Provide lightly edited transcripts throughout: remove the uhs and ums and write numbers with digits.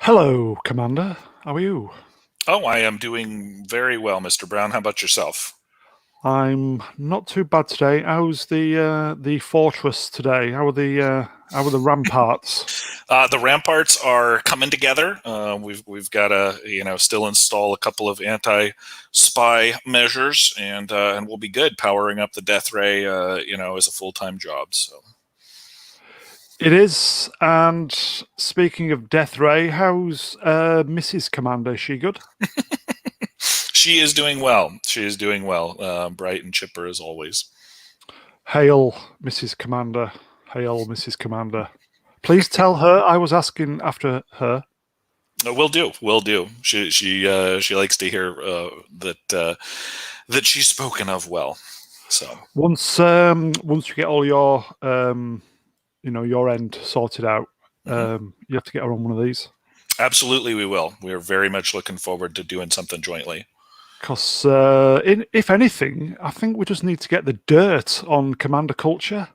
Hello, Commander. How are you? Oh, I am doing very well, Mr. Brown. How about yourself? I'm not too bad today. How's the fortress today? How are the ramparts? The ramparts are coming together. We've got to still install a couple of anti-spy measures, and we'll be good. Powering up the death ray, is a full-time job. So It is. And speaking of Death Ray, how's Mrs. Commander? Is she good? she is doing well. She is doing well. Bright and chipper as always. Hail, Mrs. Commander. Hail, Mrs. Commander. Please tell her I was asking after her. Will do. Will do. She likes to hear that she's spoken of well. So Once you get all your your end sorted out, you have to get her on one of these. absolutely, we will. We are very much looking forward to doing something jointly. Because, if anything, I think we just need to get the dirt on Commander culture.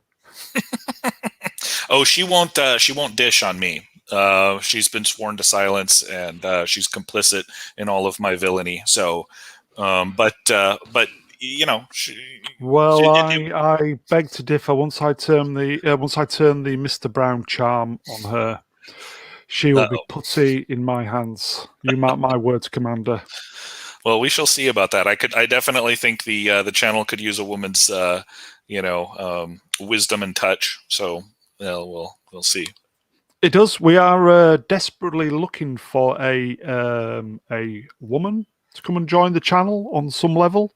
Oh, she won't. She won't dish on me. She's been sworn to silence, and she's complicit in all of my villainy. So, but Well, I beg to differ. Once I turn the Mr. Brown charm on her, she will be putty in my hands. You mark my words, Commander. Well, we shall see about that. I definitely think the channel could use a woman's, wisdom and touch. So, we'll see. It does. We are desperately looking for a woman to come and join the channel on some level.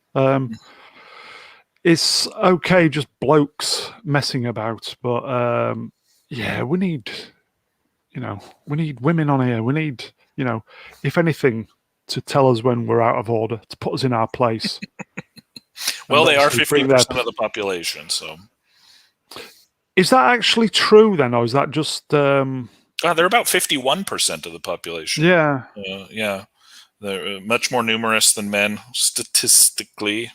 It's okay, just blokes messing about, but yeah, we need women on here. We need, if anything, to tell us when we're out of order, to put us in our place. Well, they are 50% of the population, so. Is that actually true then, or is that just? They're about 51% of the population. Yeah. Yeah. They're much more numerous than men statistically.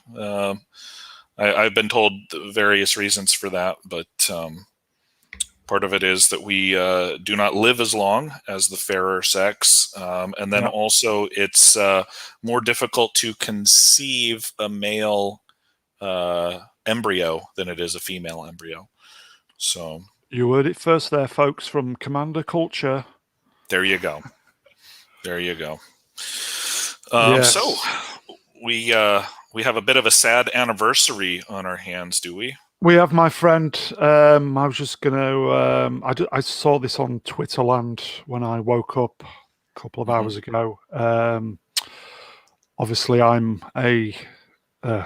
I've been told various reasons for that, but part of it is that we do not live as long as the fairer sex, and then also it's more difficult to conceive a male embryo than it is a female embryo. So you heard it first there, folks, from Commander Culture. There you go. There you go. Yes. So we have a bit of a sad anniversary on our hands, do we? We have, my friend. I was just going to. I saw this on Twitterland when I woke up a couple of hours ago. Obviously, I'm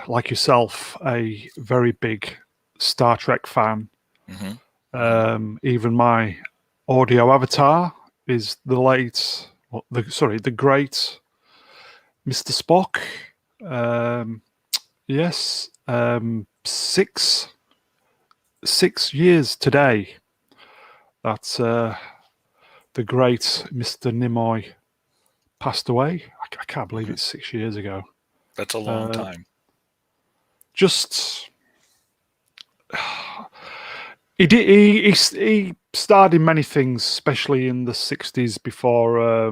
like yourself, a very big Star Trek fan. Even my audio avatar is the great Mr. Spock. Yes, 6 years today that the great Mr. Nimoy passed away. I can't believe it's 6 years ago. That's a long time. Just he starred in many things, especially in the 60s before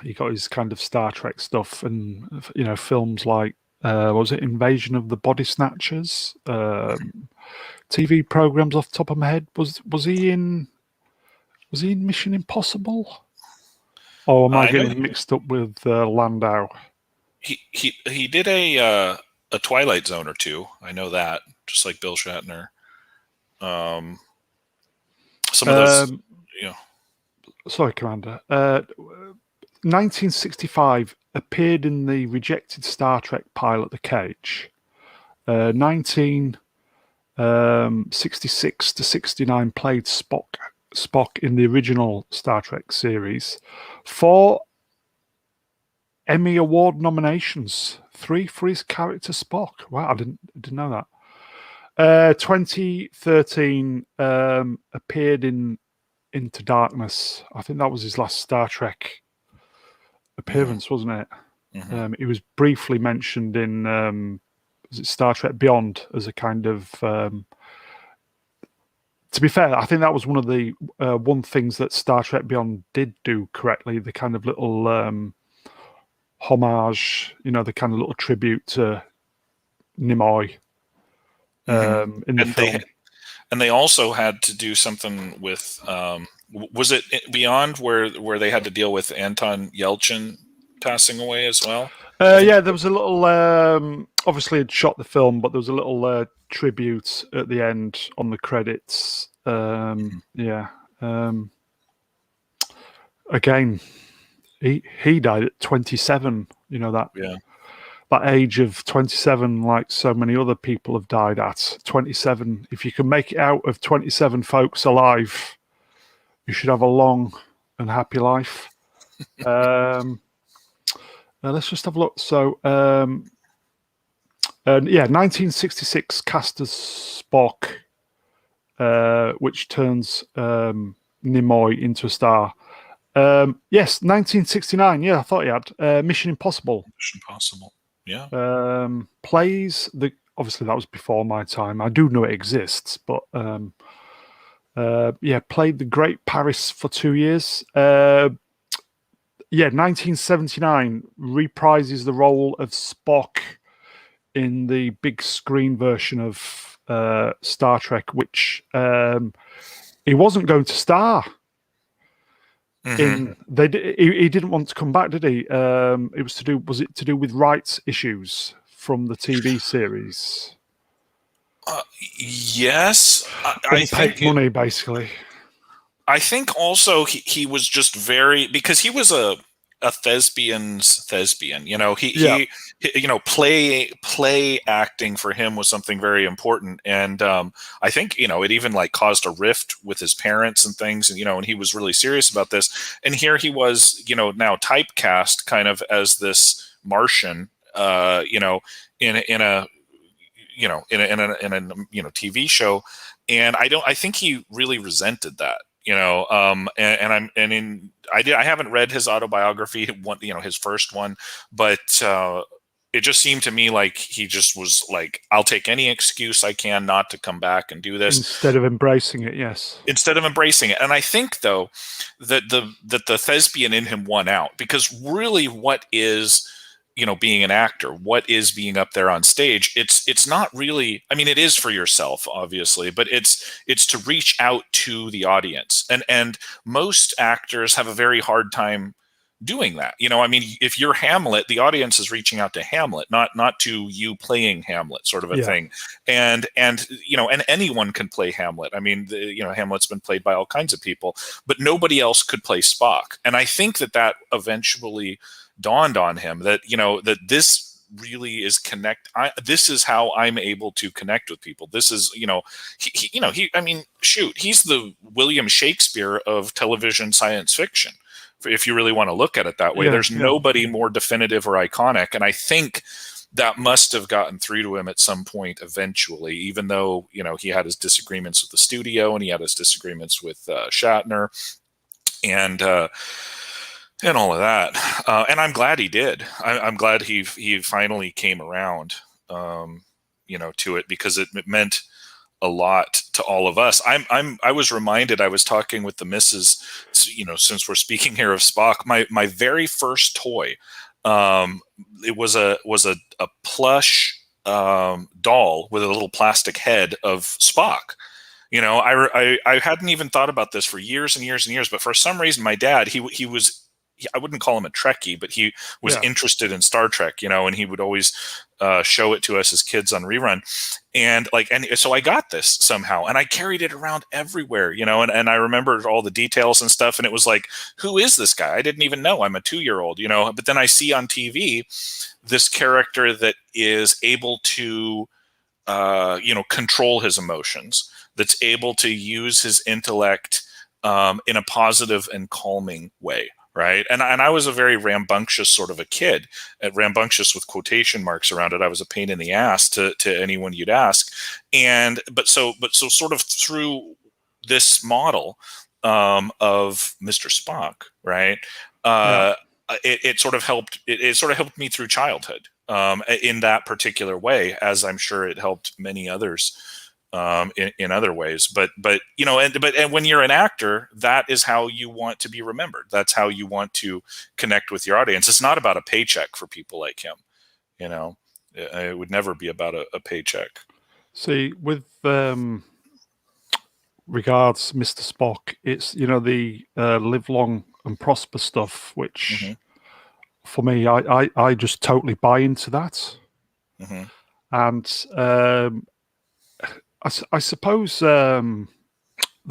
he got his kind of Star Trek stuff, and films like was it Invasion of the Body Snatchers? TV programs off the top of my head. Was he in Mission Impossible? Or am I getting mixed up with Landau? He did a Twilight Zone or two. I know that, just like Bill Shatner. Some of those, Sorry, Commander. 1965 appeared in the rejected Star Trek pilot The Cage. 1966 to 69 played Spock Spock in the original Star Trek series, 4 Emmy Award nominations, 3 for his character Spock. Wow, I didn't know that. 2013 appeared in Into Darkness. I think that was his last Star Trek appearance, wasn't it? Mm-hmm. He was briefly mentioned in was it Star Trek Beyond as a kind of. To be fair, I think that was one of the one things that Star Trek Beyond did do correctly. The kind of little homage, the kind of little tribute to Nimoy in the film. They also had to do something with was it Beyond where they had to deal with Anton Yelchin passing away as well? Yeah, there was a little. Obviously, it shot the film, but there was a little tribute at the end on the credits. Yeah. Again, he died at 27. That age of 27, like so many other people have died at 27. If you can make it out of 27 folks alive, you should have a long and happy life. Let's just have a look. So, 1966 cast as Spock, which turns Nimoy into a star. Yes, 1969. Yeah, I thought he had Mission Impossible. Mission Impossible. Yeah. Plays the. Obviously, that was before my time. I do know it exists, but played the Great Paris for 2 years. 1979 reprises the role of Spock in the big screen version of Star Trek, which he wasn't going to star in. He didn't want to come back, did he? It was to do. Was it to do with rights issues from the TV series? Yes, I think money basically. I think also he was just because he was a thespian. He play acting for him was something very important, and I think it even like caused a rift with his parents and things, and he was really serious about this. And here he was, now typecast kind of as this Martian, in a TV show, and I think he really resented that. I haven't read his autobiography, his first one, but it just seemed to me like he just was like, I'll take any excuse I can not to come back and do this instead of embracing it. Yes, instead of embracing it. And I think though that the thespian in him won out, because really, what is being an actor, what is being up there on stage? It's not really, I mean, it is for yourself, obviously, but it's to reach out to the audience. And most actors have a very hard time doing that. I mean, if you're Hamlet, the audience is reaching out to Hamlet, not to you playing Hamlet, sort of a thing. And anyone can play Hamlet. I mean, Hamlet's been played by all kinds of people, but nobody else could play Spock. And I think that eventually dawned on him that that this really is this is how I'm able to connect with people. This is I mean, shoot, he's the William Shakespeare of television science fiction, if you really want to look at it that way. There's nobody more definitive or iconic, and I think that must have gotten through to him at some point eventually, even though he had his disagreements with the studio and he had his disagreements with Shatner and all of that. And I'm glad he did. I'm glad he finally came around, to it, because it meant a lot to all of us. I was reminded, I was talking with the missus, since we're speaking here of Spock, my very first toy, it was a plush doll with a little plastic head of Spock. I hadn't even thought about this for years and years and years, but for some reason, my dad, he was, I wouldn't call him a Trekkie, but he was interested in Star Trek, and he would always show it to us as kids on rerun. And so I got this somehow, and I carried it around everywhere, and I remembered all the details and stuff. And it was like, who is this guy? I didn't even know. I'm a 2-year-old, but then I see on TV this character that is able to, control his emotions, that's able to use his intellect, in a positive and calming way. Right. And I was a very rambunctious sort of a kid, rambunctious with quotation marks around it. I was a pain in the ass to anyone you'd ask. But so sort of through this model of Mr. Spock, right? It sort of helped. It sort of helped me through childhood in that particular way, as I'm sure it helped many others in other ways. But and when you're an actor, that is how you want to be remembered. That's how you want to connect with your audience. It's not about a paycheck for people like him. It would never be about a paycheck. See, with regards Mr. Spock, it's the live long and prosper stuff, which for me, I just totally buy into that. And I suppose the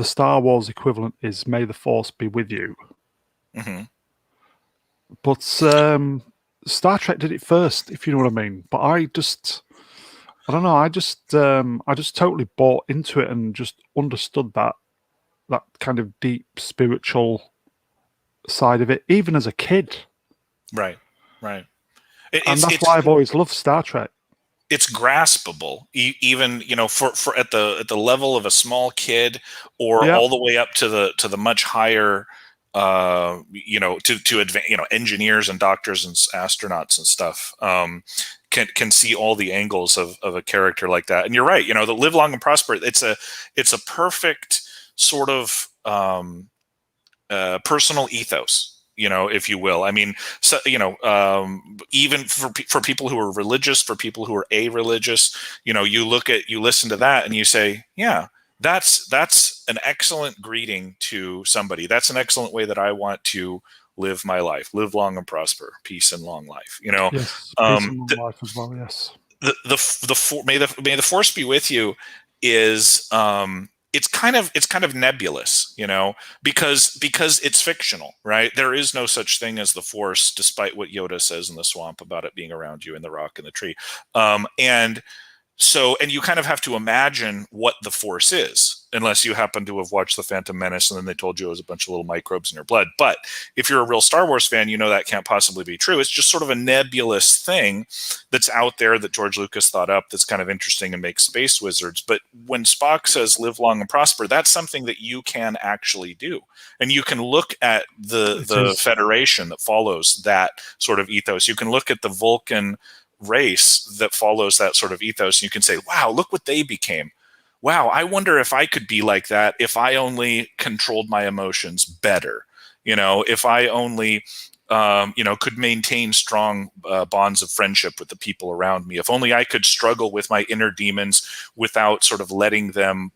Star Wars equivalent is "May the Force be with you." But Star Trek did it first, if you know what I mean. But I don't know. I just totally bought into it and just understood that kind of deep spiritual side of it, even as a kid. Right. And that's why I've always loved Star Trek. It's graspable, even for at the level of a small kid, or all the way up to the much higher, to advance, engineers and doctors and astronauts and stuff. Can see all the angles of a character like that. And you're right, the live long and prosper. It's a perfect sort of personal ethos, if you will. I mean, so, even for people who are religious, for people who are a-religious, you listen to that and you say, yeah, that's an excellent greeting to somebody. That's an excellent way that I want to live my life. Live long and prosper, peace and long life. Yes, peace and long life as well. Yes. May the force be with you is it's kind of nebulous, because it's fictional, right? There is no such thing as the Force, despite what Yoda says in the swamp about it being around you in the rock and the tree. And you kind of have to imagine what the Force is, unless you happen to have watched The Phantom Menace and then they told you it was a bunch of little microbes in your blood. But if you're a real Star Wars fan, that can't possibly be true. It's just sort of a nebulous thing that's out there that George Lucas thought up that's kind of interesting and makes space wizards. But when Spock says live long and prosper, that's something that you can actually do. And you can look at the Federation that follows that sort of ethos. You can look at the Vulcan race that follows that sort of ethos, and you can say, wow, look what they became. Wow, I wonder if I could be like that if I only controlled my emotions better. If I only could maintain strong bonds of friendship with the people around me. If only I could struggle with my inner demons without sort of letting them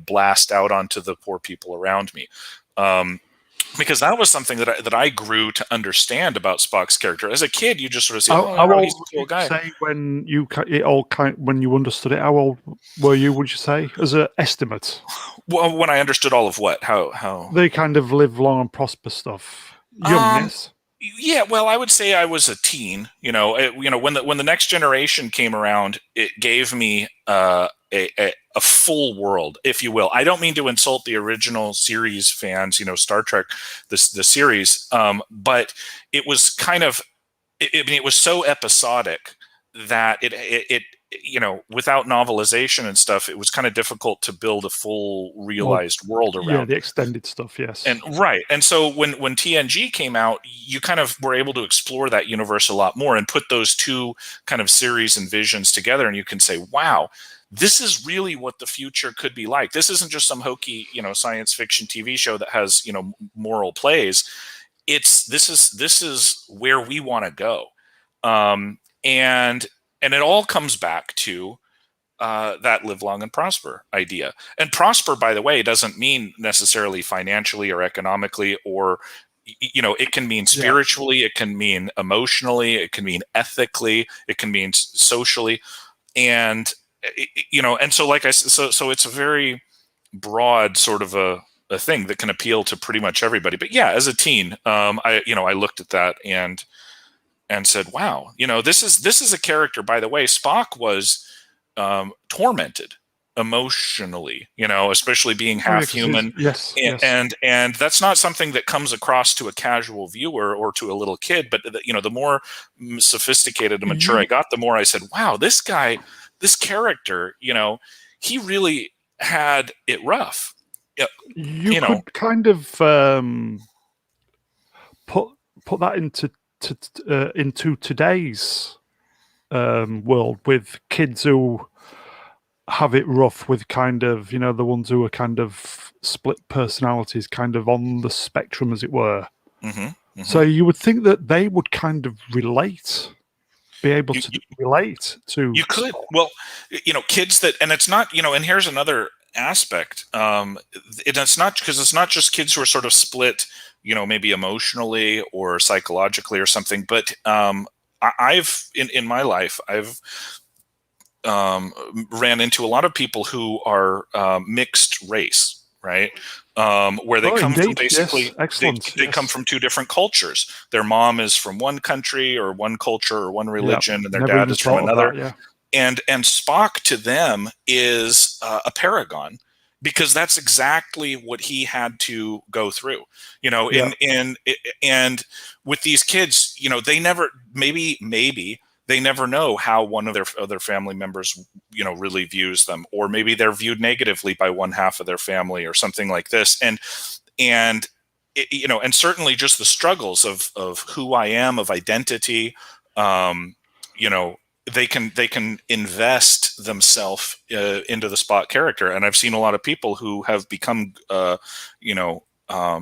blast out onto the poor people around me. Because that was something that I grew to understand about Spock's character. As a kid, you just sort of say, he's a cool guy. Say when you understood it, how old were you, would you say, as an estimate? Well, when I understood all of what? How? They kind of live long and prosper stuff. Youngness. Yeah, well, I would say I was a teen. When the Next Generation came around, it gave me a full world, if you will. I don't mean to insult the original series fans, Star Trek, the series, but it was kind of, it was so episodic that it without novelization and stuff, it was kind of difficult to build a full realized world around. Yeah, the extended stuff, yes. And so when TNG came out, you kind of were able to explore that universe a lot more and put those two kind of series and visions together, and you can say, wow, this is really what the future could be like. This isn't just some hokey, science fiction TV show that has, moral plays. This is where we want to go. And it all comes back to that live long and prosper idea. And prosper, by the way, doesn't mean necessarily financially or economically, or it can mean spiritually, it can mean emotionally, it can mean ethically, it can mean socially, and so like I said, so it's a very broad sort of a thing that can appeal to pretty much everybody. But yeah, as a teen, I looked at that and said, wow, this is a character. By the way, Spock was tormented emotionally, especially being Oh yeah, half because human. yes, yes. And that's not something that comes across to a casual viewer or to a little kid, but the more sophisticated and mature I You got, the more I said, wow, this guy, this character, he really had it rough. Yeah, you could kind of put that into today's world with kids who have it rough, with kind of the ones who are kind of split personalities, kind of on the spectrum, as it were. hmm So hmm you would think that they would kind of be able You, to relate to you could. Spock. Well, kids that, and it's not, and here's another aspect. It's not, because it's not just kids who are sort of split, maybe emotionally or psychologically or something, but I've, in my life, I've ran into a lot of people who are mixed race, right? Where they Oh, come from, indeed, yes, basically, excellent, they come yes, from two different cultures. Their mom is from one country or one culture or one yeah. religion, and their Never dad even is from thought of another. that. Yeah, And Spock to them is a paragon, because that's exactly what he had to go through. yeah, And with these kids, they never, maybe they never know how one of their other family members really views them, or maybe they're viewed negatively by one half of their family or something like this. And and certainly just the struggles of who I am, of identity. um you know they can invest themselves into the Spock character, and I've seen a lot of people who have become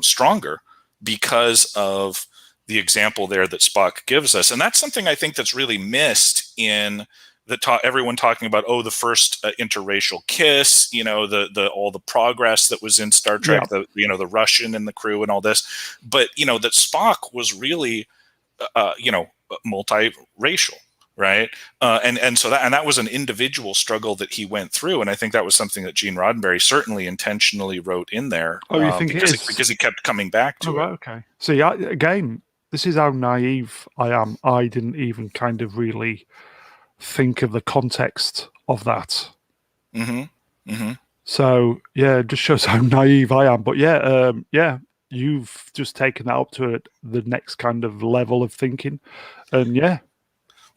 stronger because of the example there that Spock gives us. And that's something I think that's really missed in everyone talking about, the first interracial kiss, the all the progress that was in Star yeah. Trek, the Russian and the crew and all this, but that Spock was really multiracial, right? And so that was an individual struggle that he went through, and I think that was something that Gene Roddenberry certainly intentionally wrote in there, Oh, you think it because is? because he kept coming back Oh, to it. right, okay. See, again, this is how naive I am. I didn't even kind of really think of the context of that. hmm hmm So yeah, it just shows how naive I am. But yeah, yeah, you've just taken that up to the next kind of level of thinking, and yeah,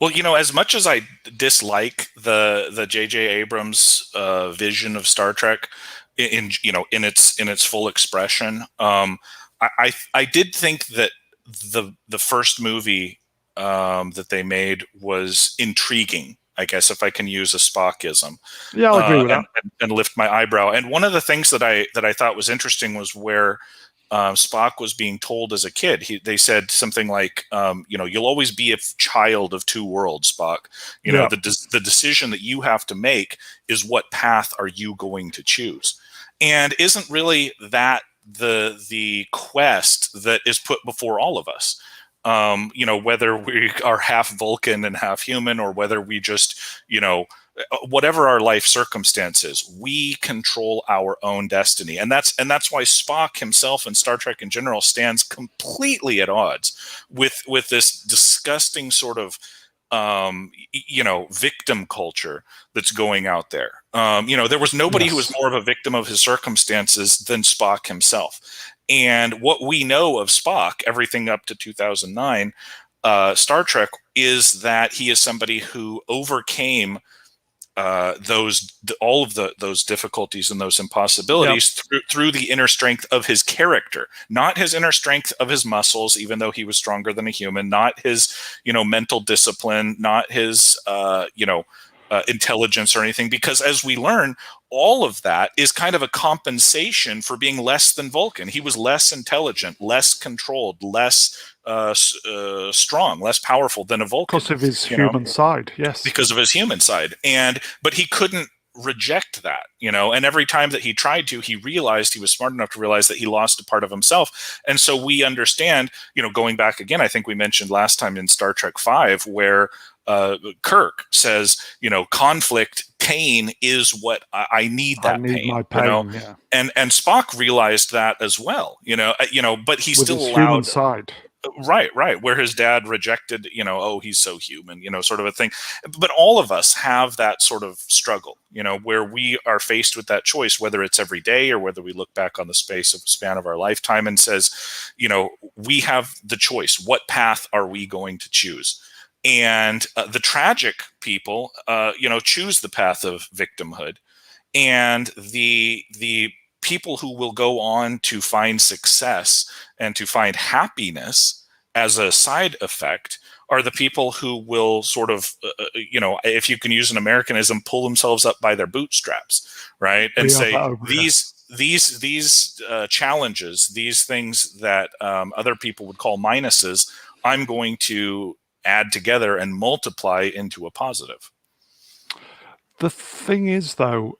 Well, as much as I dislike the J.J. Abrams vision of Star Trek in its full expression, I did think that the first movie that they made was intriguing, I guess, if I can use a Spockism, yeah, I'll agree with that. and lift my eyebrow. And one of the things that I thought was interesting was where Spock was being told as a kid. They said something like, you'll always be a child of two worlds, Spock. Yeah, The decision that you have to make is, what path are you going to choose? And isn't really that the quest that is put before all of us? Whether we are half Vulcan and half human, or whether we just, whatever our life circumstances, we control our own destiny. And that's why Spock himself and Star Trek in general stands completely at odds with this disgusting sort of victim culture that's going out there. There was nobody who was yes, more of a victim of his circumstances than Spock himself. And what we know of Spock, everything up to 2009, Star Trek, is that he is somebody who overcame all of those difficulties and those yeah. impossibilities through the inner strength of his character, not his inner strength of his muscles, even though he was stronger than a human, not his mental discipline, not his intelligence or anything, because as we learn, all of that is kind of a compensation for being less than Vulcan. He was less intelligent, less controlled, less strong, less powerful than a Vulcan, Because of his human side, yes. because of his human side. But he couldn't reject that, and every time that he tried to, he realized, he was smart enough to realize that he lost a part of himself. And so we understand, going back again, I think we mentioned last time in Star Trek 5, where Kirk says, conflict, pain is what I need, I that need pain, my pain. Yeah, and Spock realized that as well, but he with still his human allowed side. Right. Where his dad rejected, oh, he's so human, sort of a thing. But all of us have that sort of struggle, where we are faced with that choice, whether it's every day or whether we look back on the span of our lifetime and says, we have the choice. What path are we going to choose? And the tragic people, choose the path of victimhood, and the people who will go on to find success and to find happiness as a side effect are the people who will sort of, if you can use an Americanism, pull themselves up by their bootstraps, right? And say these challenges, these things that other people would call minuses, I'm going to add together and multiply into a positive. The thing is, though,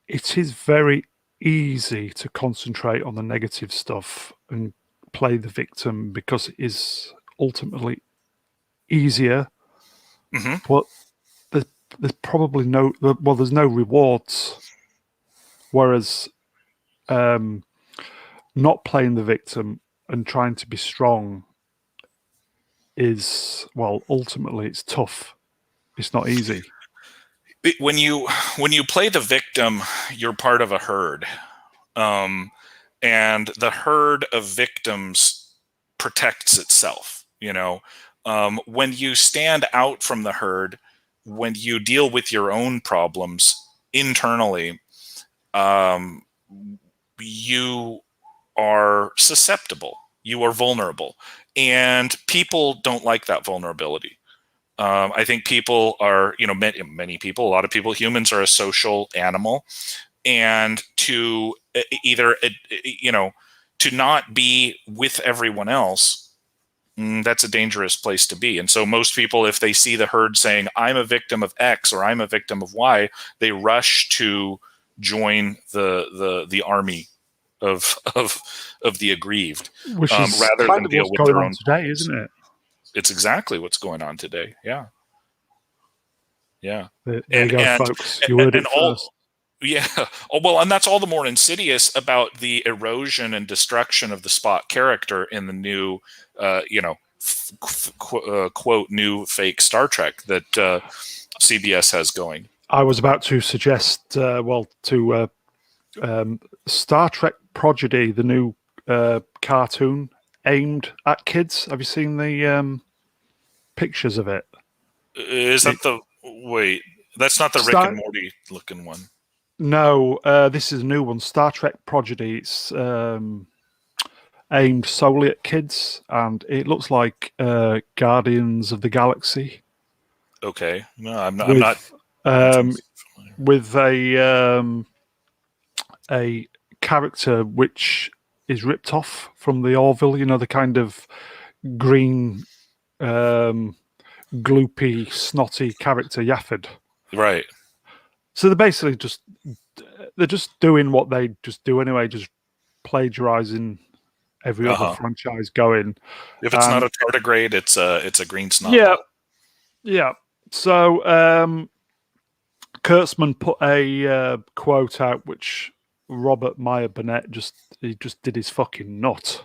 it is very easy to concentrate on the negative stuff and play the victim because it is ultimately easier. Mm-hmm. But there's probably there's no rewards. Whereas not playing the victim and trying to be strong is, ultimately it's tough. It's not easy. When you play the victim, you're part of a herd, and the herd of victims protects itself. When you stand out from the herd, when you deal with your own problems internally, you are susceptible. You are vulnerable, and people don't like that vulnerability. I think people are, many people, a lot of people, humans are a social animal, and to either, to not be with everyone else, that's a dangerous place to be. And so most people, if they see the herd saying, I'm a victim of X or I'm a victim of Y, they rush to join the army of the aggrieved, which is rather kind than of deal what's with going their on own today, problems. isn't it? It's exactly what's going on today. Yeah. There you go, folks. You heard it first. Yeah. Oh, well, and that's all the more insidious about the erosion and destruction of the Spock character in the new, quote, new fake Star Trek that CBS has going. I was about to suggest, Star Trek Prodigy, the new cartoon aimed at kids. Have you seen the pictures of it? Is that wait, that's not the Rick and Morty looking one. No, this is a new one, Star Trek Prodigy. It's aimed solely at kids, and it looks like Guardians of the Galaxy. Okay, no, I'm not. With a character which is ripped off from the Orville. The kind of green, gloopy, snotty character Yafford. Right. So they're basically just doing what they just do anyway, just plagiarizing every other franchise going. If it's not a tardigrade, it's a green snot. Yeah. So Kurtzman put a quote out which Robert Meyer Burnett just did his fucking nut.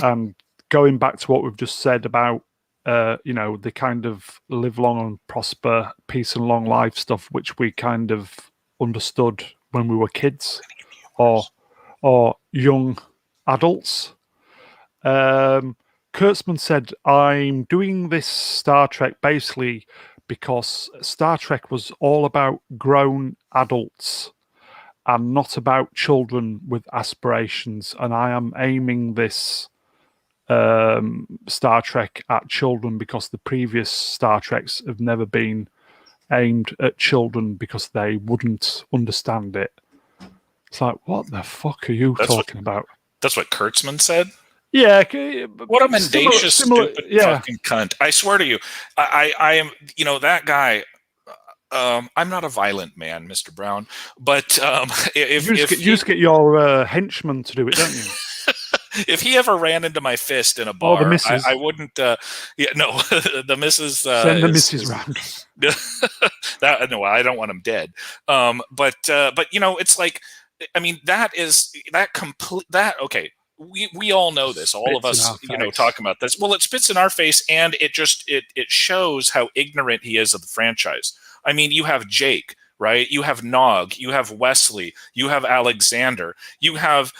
And going back to what we've just said about the kind of live long and prosper, peace and long life stuff, which we kind of understood when we were kids or young adults. Kurtzman said, I'm doing this Star Trek basically because Star Trek was all about grown adults and not about children with aspirations. And I am aiming this Star Trek at children because the previous Star Treks have never been aimed at children because they wouldn't understand it. It's like, what the fuck are you talking about? That's what Kurtzman said? Yeah. What a mendacious, stupid fucking cunt. I swear to you, I am, that guy, I'm not a violent man, Mr. Brown, but if you just get your henchman to do it, don't you? If he ever ran into my fist in a bar, I wouldn't. The missus. Send the missus round. No, I don't want him dead. But it's like, I mean, that complete. Okay, we all know this. All of Spits in us, our face. talking about this. Well, it spits in our face, and it shows how ignorant he is of the franchise. I mean, you have Jake, right? You have Nog, you have Wesley, you have Alexander, you have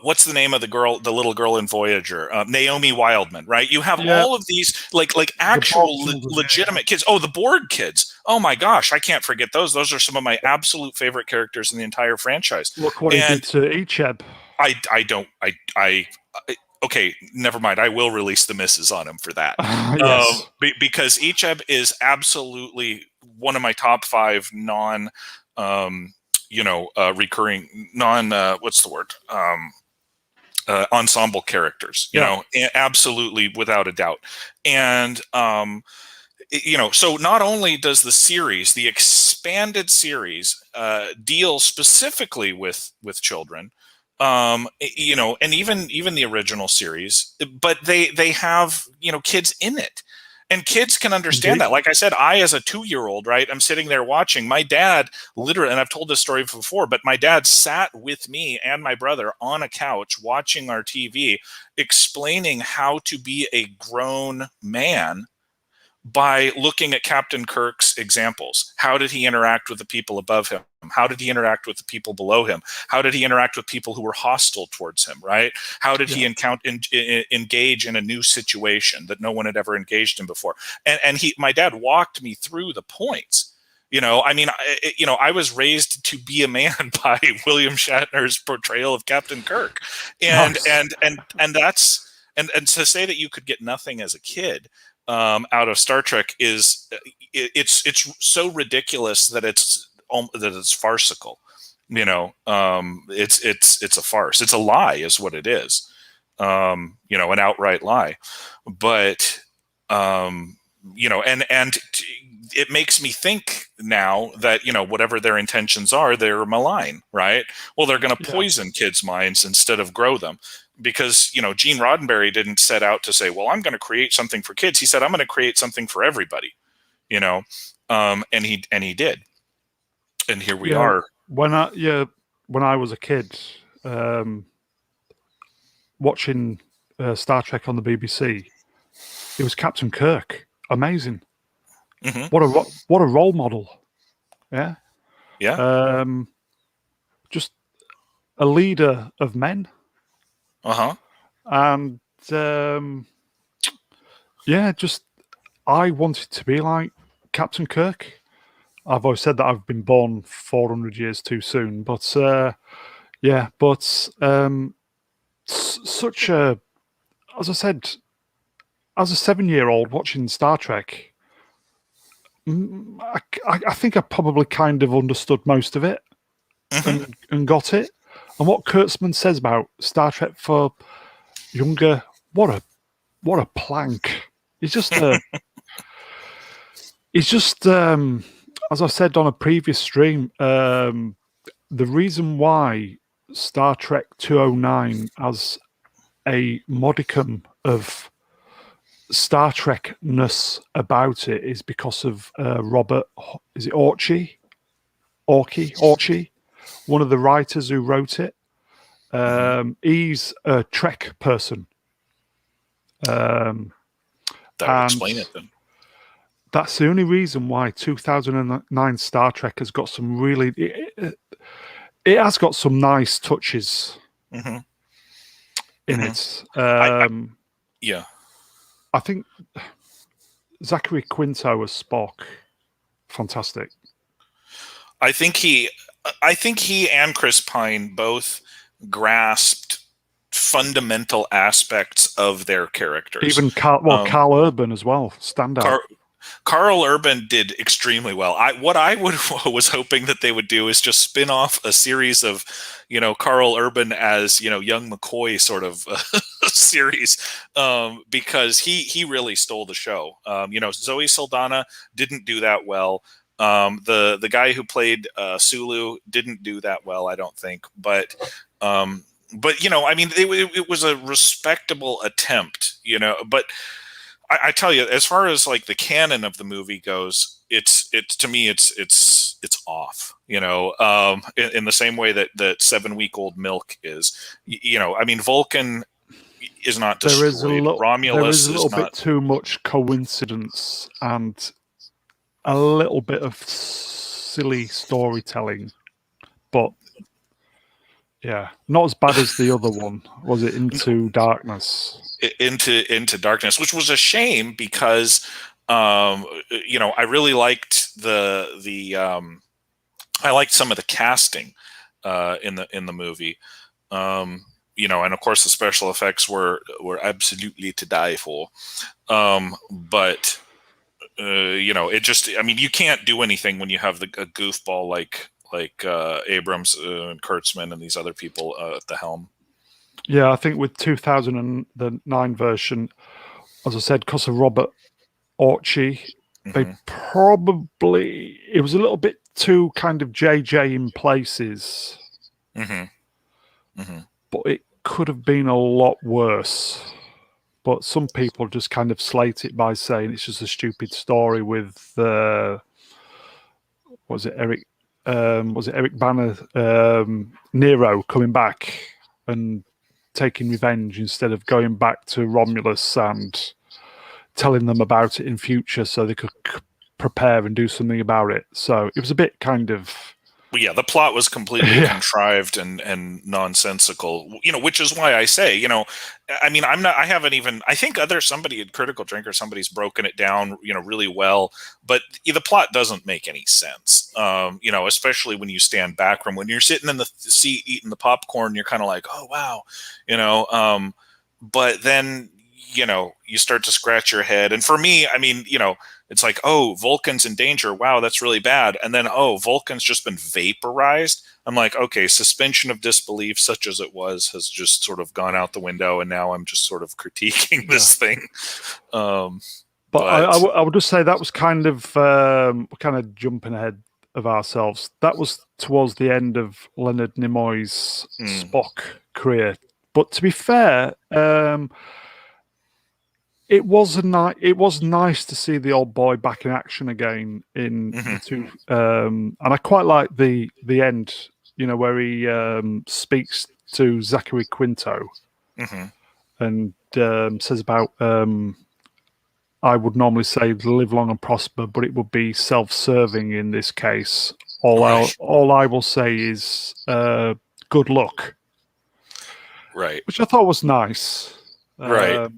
what's the name of the little girl in Voyager? Naomi Wildman, right? You have Yeah, all of these like the actual Borg children. legitimate kids. Oh, the Borg kids. Oh my gosh, I can't forget those. Those are some of my absolute favorite characters in the entire franchise. Look what he did to Icheb. I okay, never mind. I will release the misses on him for that. Yes. Because Icheb is absolutely one of my top 5 non recurring what's the word? Ensemble characters, absolutely without a doubt. And so not only does the expanded series deal specifically with children, and even the original series, but they have kids in it. And kids can understand Indeed. that. Like I said, I, as a 2-year-old, right, I'm sitting there watching. My dad literally, and I've told this story before, but my dad sat with me and my brother on a couch watching our TV, explaining how to be a grown man by looking at Captain Kirk's examples. How did he interact with the people above him? How did he interact with the people below him? How did he interact with people who were hostile towards him, right? How did he engage in a new situation that no one had ever engaged in before? And my dad walked me through the points. I was raised to be a man by William Shatner's portrayal of Captain Kirk. And that's to say that you could get nothing as a kid out of Star Trek is it's so ridiculous that it's farcical. It's a farce. It's a lie, is what it is. An outright lie. But it makes me think now that whatever their intentions are, they're malign, right? Well, they're going to poison kids' minds instead of grow them. Because Gene Roddenberry didn't set out to say, well, I'm going to create something for kids. He said, I'm going to create something for everybody, and he did, and here we are. When I was a kid, watching Star Trek on the BBC, it was Captain Kirk. Amazing. Mm-hmm. What a role model. Yeah. Yeah. Just a leader of men. And just I wanted to be like Captain Kirk. I've always said that I've been born 400 years too soon, but such a, as I said, as a 7-year-old watching Star Trek, I think I probably kind of understood most of it and got it. And what Kurtzman says about Star Trek for younger, what a plank. He's just as I said on a previous stream, the reason why Star Trek 209 has a modicum of Star Trek-ness about it is because of Robert, is it Orci, one of the writers who wrote it. He's a Trek person. That would explain it then. That's the only reason why 2009 Star Trek has got some really... It has got some nice touches in it. I think Zachary Quinto as Spock, fantastic. I think he and Chris Pine both grasped fundamental aspects of their characters. Even Carl Urban as well, standout. Carl Urban did extremely well. What I was hoping that they would do is just spin off a series of, Carl Urban as, young McCoy sort of series, because he really stole the show. Zoe Saldana didn't do that well. The guy who played Sulu didn't do that well, I don't think. But it was a respectable attempt, but I tell you, as far as like the canon of the movie goes, it's to me it's off. In the same way that 7-week-old milk is. I mean, Vulcan is not destroyed. There is Romulus a is little bit not. too much coincidence and a little bit of silly storytelling, but yeah, not as bad as the other one. Was it Into Darkness? Into Darkness, which was a shame because I really liked I liked some of the casting in the movie. And of course the special effects were absolutely to die for. But it just, I mean, you can't do anything when you have a goofball like Abrams and Kurtzman and these other people at the helm. Yeah, I think with 2009 version, as I said, because of Robert Orci, they probably, it was a little bit too kind of JJ in places, but it could have been a lot worse. But some people just kind of slate it by saying it's just a stupid story with was it Eric Banner, Nero coming back and taking revenge instead of going back to Romulus and telling them about it in future so they could prepare and do something about it. So it was a bit kind of... Well, yeah, the plot was completely contrived and nonsensical, which is why I say, I mean, I haven't even, I think somebody at Critical Drinker, somebody's broken it down, really well, but the plot doesn't make any sense. Especially when you stand back from, when you're sitting in the seat eating the popcorn, you're kind of like, oh, wow, but then, you start to scratch your head. And for me, I mean, it's like, oh, Vulcan's in danger. Wow, that's really bad. And then, oh, Vulcan's just been vaporized. I'm like, okay, suspension of disbelief, such as it was, has just sort of gone out the window. And now I'm just sort of critiquing this thing. But I would just say that was kind of jumping ahead of ourselves. That was towards the end of Leonard Nimoy's Spock career. But to be fair, it was nice to see the old boy back in action again in the two, and I quite like the end, where he speaks to Zachary Quinto and says about I would normally say live long and prosper, but it would be self-serving in this case. All I will say is good luck, right? Which I thought was nice, right?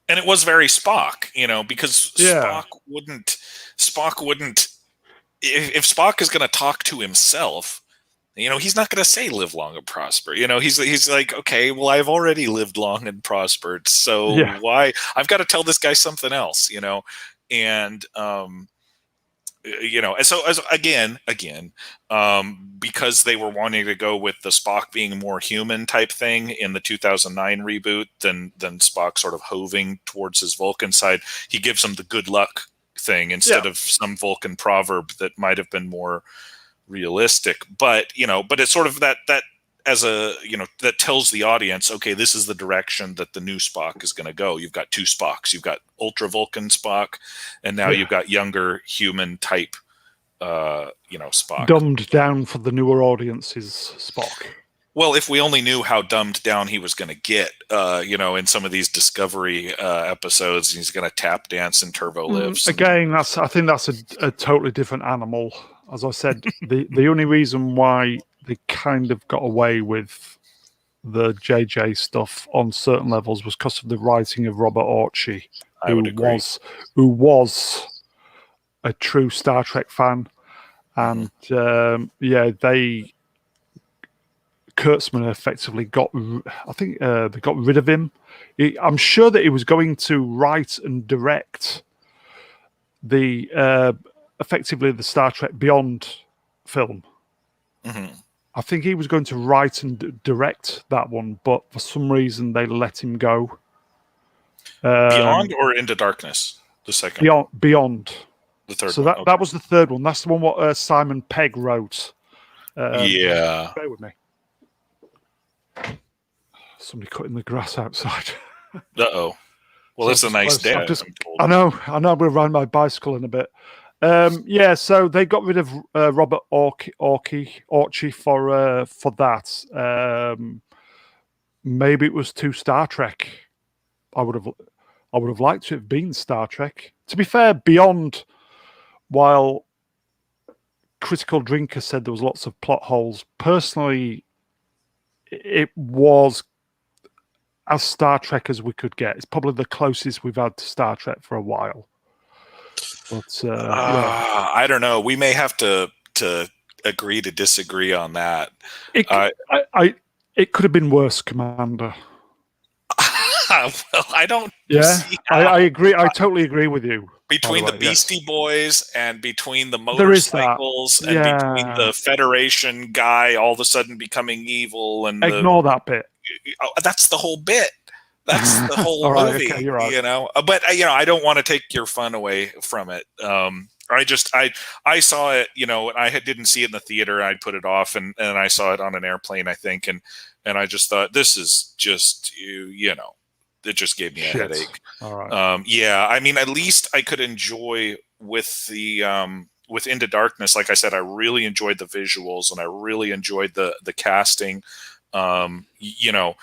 And it was very Spock, because Spock wouldn't, if Spock is going to talk to himself, he's not going to say live long and prosper. He's like, okay, well, I've already lived long and prospered. So why, I've got to tell this guy something else, and, and so again, because they were wanting to go with the Spock being more human type thing in the 2009 reboot than Spock sort of hoving towards his Vulcan side, he gives him the good luck thing instead of some Vulcan proverb that might have been more realistic. But it's sort of that as a, that tells the audience, okay, this is the direction that the new Spock is going to go. You've got two Spocks. You've got Ultra Vulcan Spock, and now you've got younger human type, Spock. Dumbed down for the newer audiences Spock. Well, if we only knew how dumbed down he was going to get, in some of these Discovery episodes, he's going to tap dance and turbo lifts. Again, I think that's a totally different animal. As I said, the only reason why they kind of got away with the JJ stuff on certain levels was because of the writing of Robert Orci, who was a true Star Trek fan, and Kurtzman effectively got, I think they got rid of him. I'm sure that he was going to write and direct the effectively the Star Trek Beyond film. I think he was going to write and direct that one, but for some reason they let him go. Beyond or Into Darkness? The second. Beyond. The third. So that was the third one. That's the one what Simon Pegg wrote. Yeah. Bear with me. Somebody cutting the grass outside. Uh-oh. Well, it's a nice day. I know. I'm going to ride my bicycle in a bit. Yeah, so they got rid of Robert Orci for that. Maybe it was too Star Trek. I would have liked to have been Star Trek. To be fair, Beyond, while Critical Drinker said there was lots of plot holes, personally, it was as Star Trek as we could get. It's probably the closest we've had to Star Trek for a while. But yeah. I don't know. We may have to agree to disagree on that. It could have been worse, Commander. Well, I don't. Yeah, I agree. I totally agree with you. Between the Beastie Boys and between the motorcycles and between the Federation guy all of a sudden becoming evil and ignore that bit. That's the whole bit. That's the whole movie. Okay, you're right. You know, but you know, I don't want to take your fun away from it. I saw it. You know, I didn't see it in the theater. I put it off, and I saw it on an airplane, I think, and I just thought, this is just you know. It just gave me a headache. All right. Yeah, I mean, at least I could enjoy with the with Into Darkness. Like I said, I really enjoyed the visuals and I really enjoyed the casting. You know,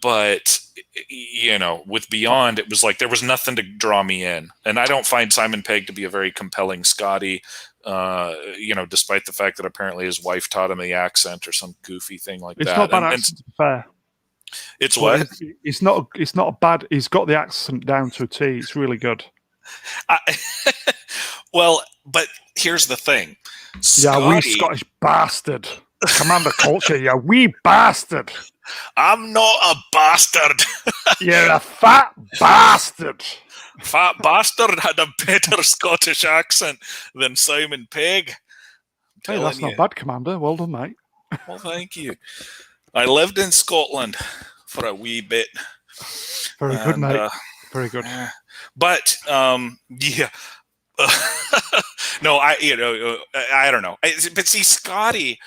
but you know, with Beyond, it was like there was nothing to draw me in, and I don't find Simon Pegg to be a very compelling Scotty. You know, despite the fact that apparently his wife taught him the accent or some goofy thing like that. It's not bad accent, to be fair. It's what? It's not a bad. He's got the accent down to a T. It's really good. Well, but here's the thing. Yeah, wee Scottish bastard. Commander Culture, you wee bastard. I'm not a bastard. You're a fat bastard. Fat bastard had a better Scottish accent than Simon Pegg. Hey, that's not bad, Commander. Well done, mate. Well, thank you. I lived in Scotland for a wee bit. Very good, mate. Very good. But yeah, no, I don't know. But see, Scotty,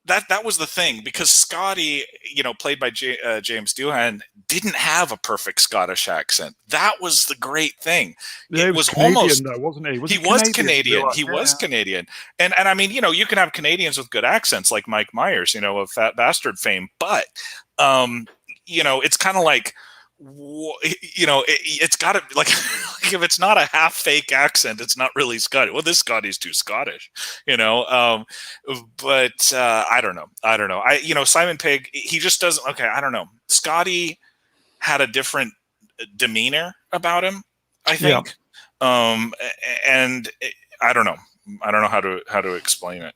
that was the thing, because Scotty, you know, played by James Doohan, didn't have a perfect Scottish accent. That was the great thing. Yeah, it was Canadian, almost, though, wasn't he? He was Canadian. He was Canadian. And I mean, you know, you can have Canadians with good accents like Mike Myers, you know, of Fat Bastard fame. But, you know, it's kind of like, you know, it's got to, like if it's not a half fake accent, it's not really Scottish. Well, this Scotty's too Scottish, you know. But I don't know. You know, Simon Pegg, he just doesn't. Okay, I don't know. Scotty had a different demeanor about him, I think. Yeah. And I don't know. I don't know how to explain it.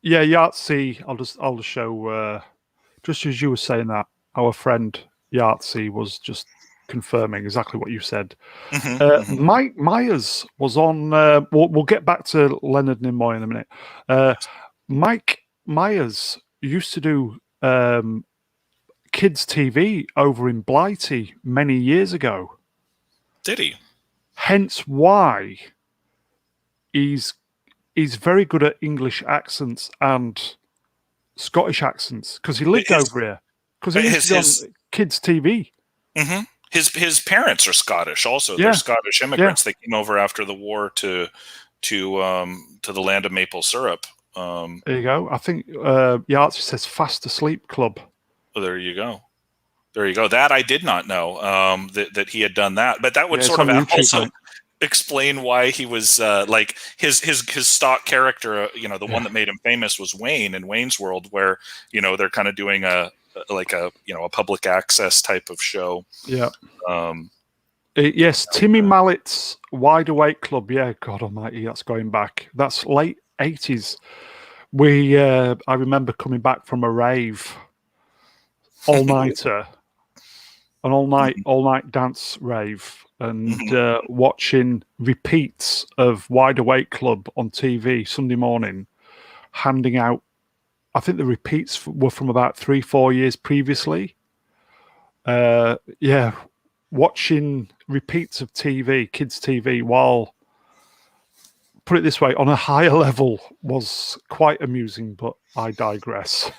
Yeah, Yahtzee. I'll just show. Just as you were saying that, our friend Yahtzee was just confirming exactly what you said. Mike Myers was on. We'll get back to Leonard Nimoy in a minute. Mike Myers used to do kids' TV over in Blighty many years ago. Did he? Hence why he's very good at English accents and Scottish accents, because he lived over here. Because he used to be on kids' TV. Mm-hmm. His parents are Scottish also. Yeah. They're Scottish immigrants. Yeah. They came over after the war to the land of maple syrup. There you go. I think Yahtzee says Fast Asleep Club. Well, there you go. That I did not know that he had done that. But that would sort of also explain why he was like his stock character, you know, the one that made him famous was Wayne in Wayne's World, where, you know, they're kind of doing a public access type of show. Yeah. Yes, Timmy Mallett's Wide Awake Club. Yeah, God Almighty, that's going back. That's late 80s. I remember coming back from a rave, all nighter, an all night dance rave, and watching repeats of Wide Awake Club on TV Sunday morning, handing out. I think the repeats were from about 3-4 years previously. Yeah, watching repeats of TV, kids' TV, while, put it this way, on a higher level was quite amusing, but I digress.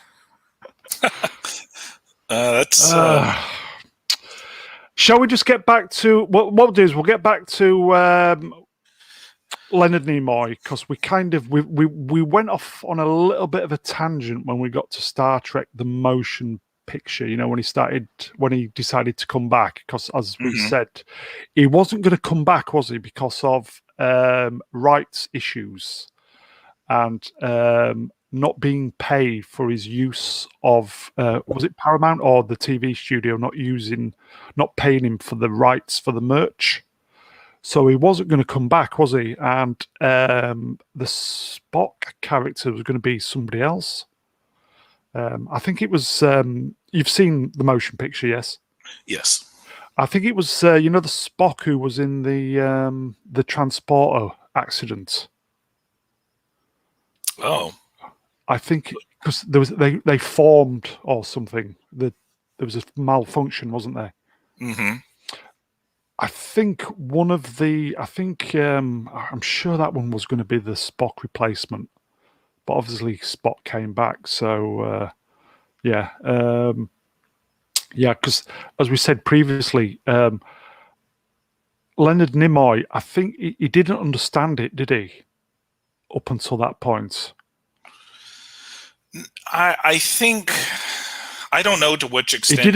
Shall we just get back to what we'll do is we'll get back to Leonard Nimoy, because we went off on a little bit of a tangent when we got to Star Trek: The Motion Picture. You know, when he decided to come back, because as we said, he wasn't going to come back, was he? Because of rights issues and not being paid for his use of was it Paramount or the TV studio not paying him for the rights for the merch. So he wasn't going to come back, was he? And the Spock character was going to be somebody else. I think it was. You've seen the motion picture, yes? Yes. I think it was. The Spock who was in the transporter accident. Oh. I think because they formed or something. There was a malfunction, wasn't there? Mm-hmm. I think I'm sure that one was going to be the Spock replacement, but obviously Spock came back. So because as we said previously, Leonard Nimoy, I think he didn't understand it, did he? Up until that point, I think I don't know to which extent he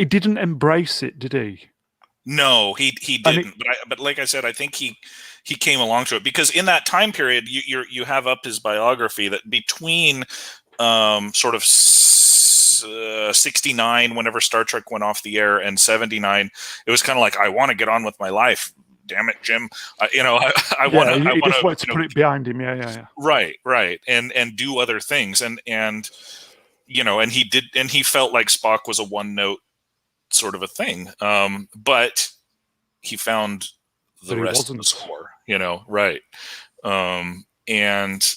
didn't embrace it, did he? No, he didn't. But like I said, I think he came along to it because in that time period, you have up his biography that between sort of 69, whenever Star Trek went off the air, and 79, it was kind of like, I want to get on with my life. Damn it, Jim. I want to. He just wanted to put it behind him. Yeah. Right, and do other things, and and he did, and he felt like Spock was a one note sort of a thing, but he found the rest of the score, right, and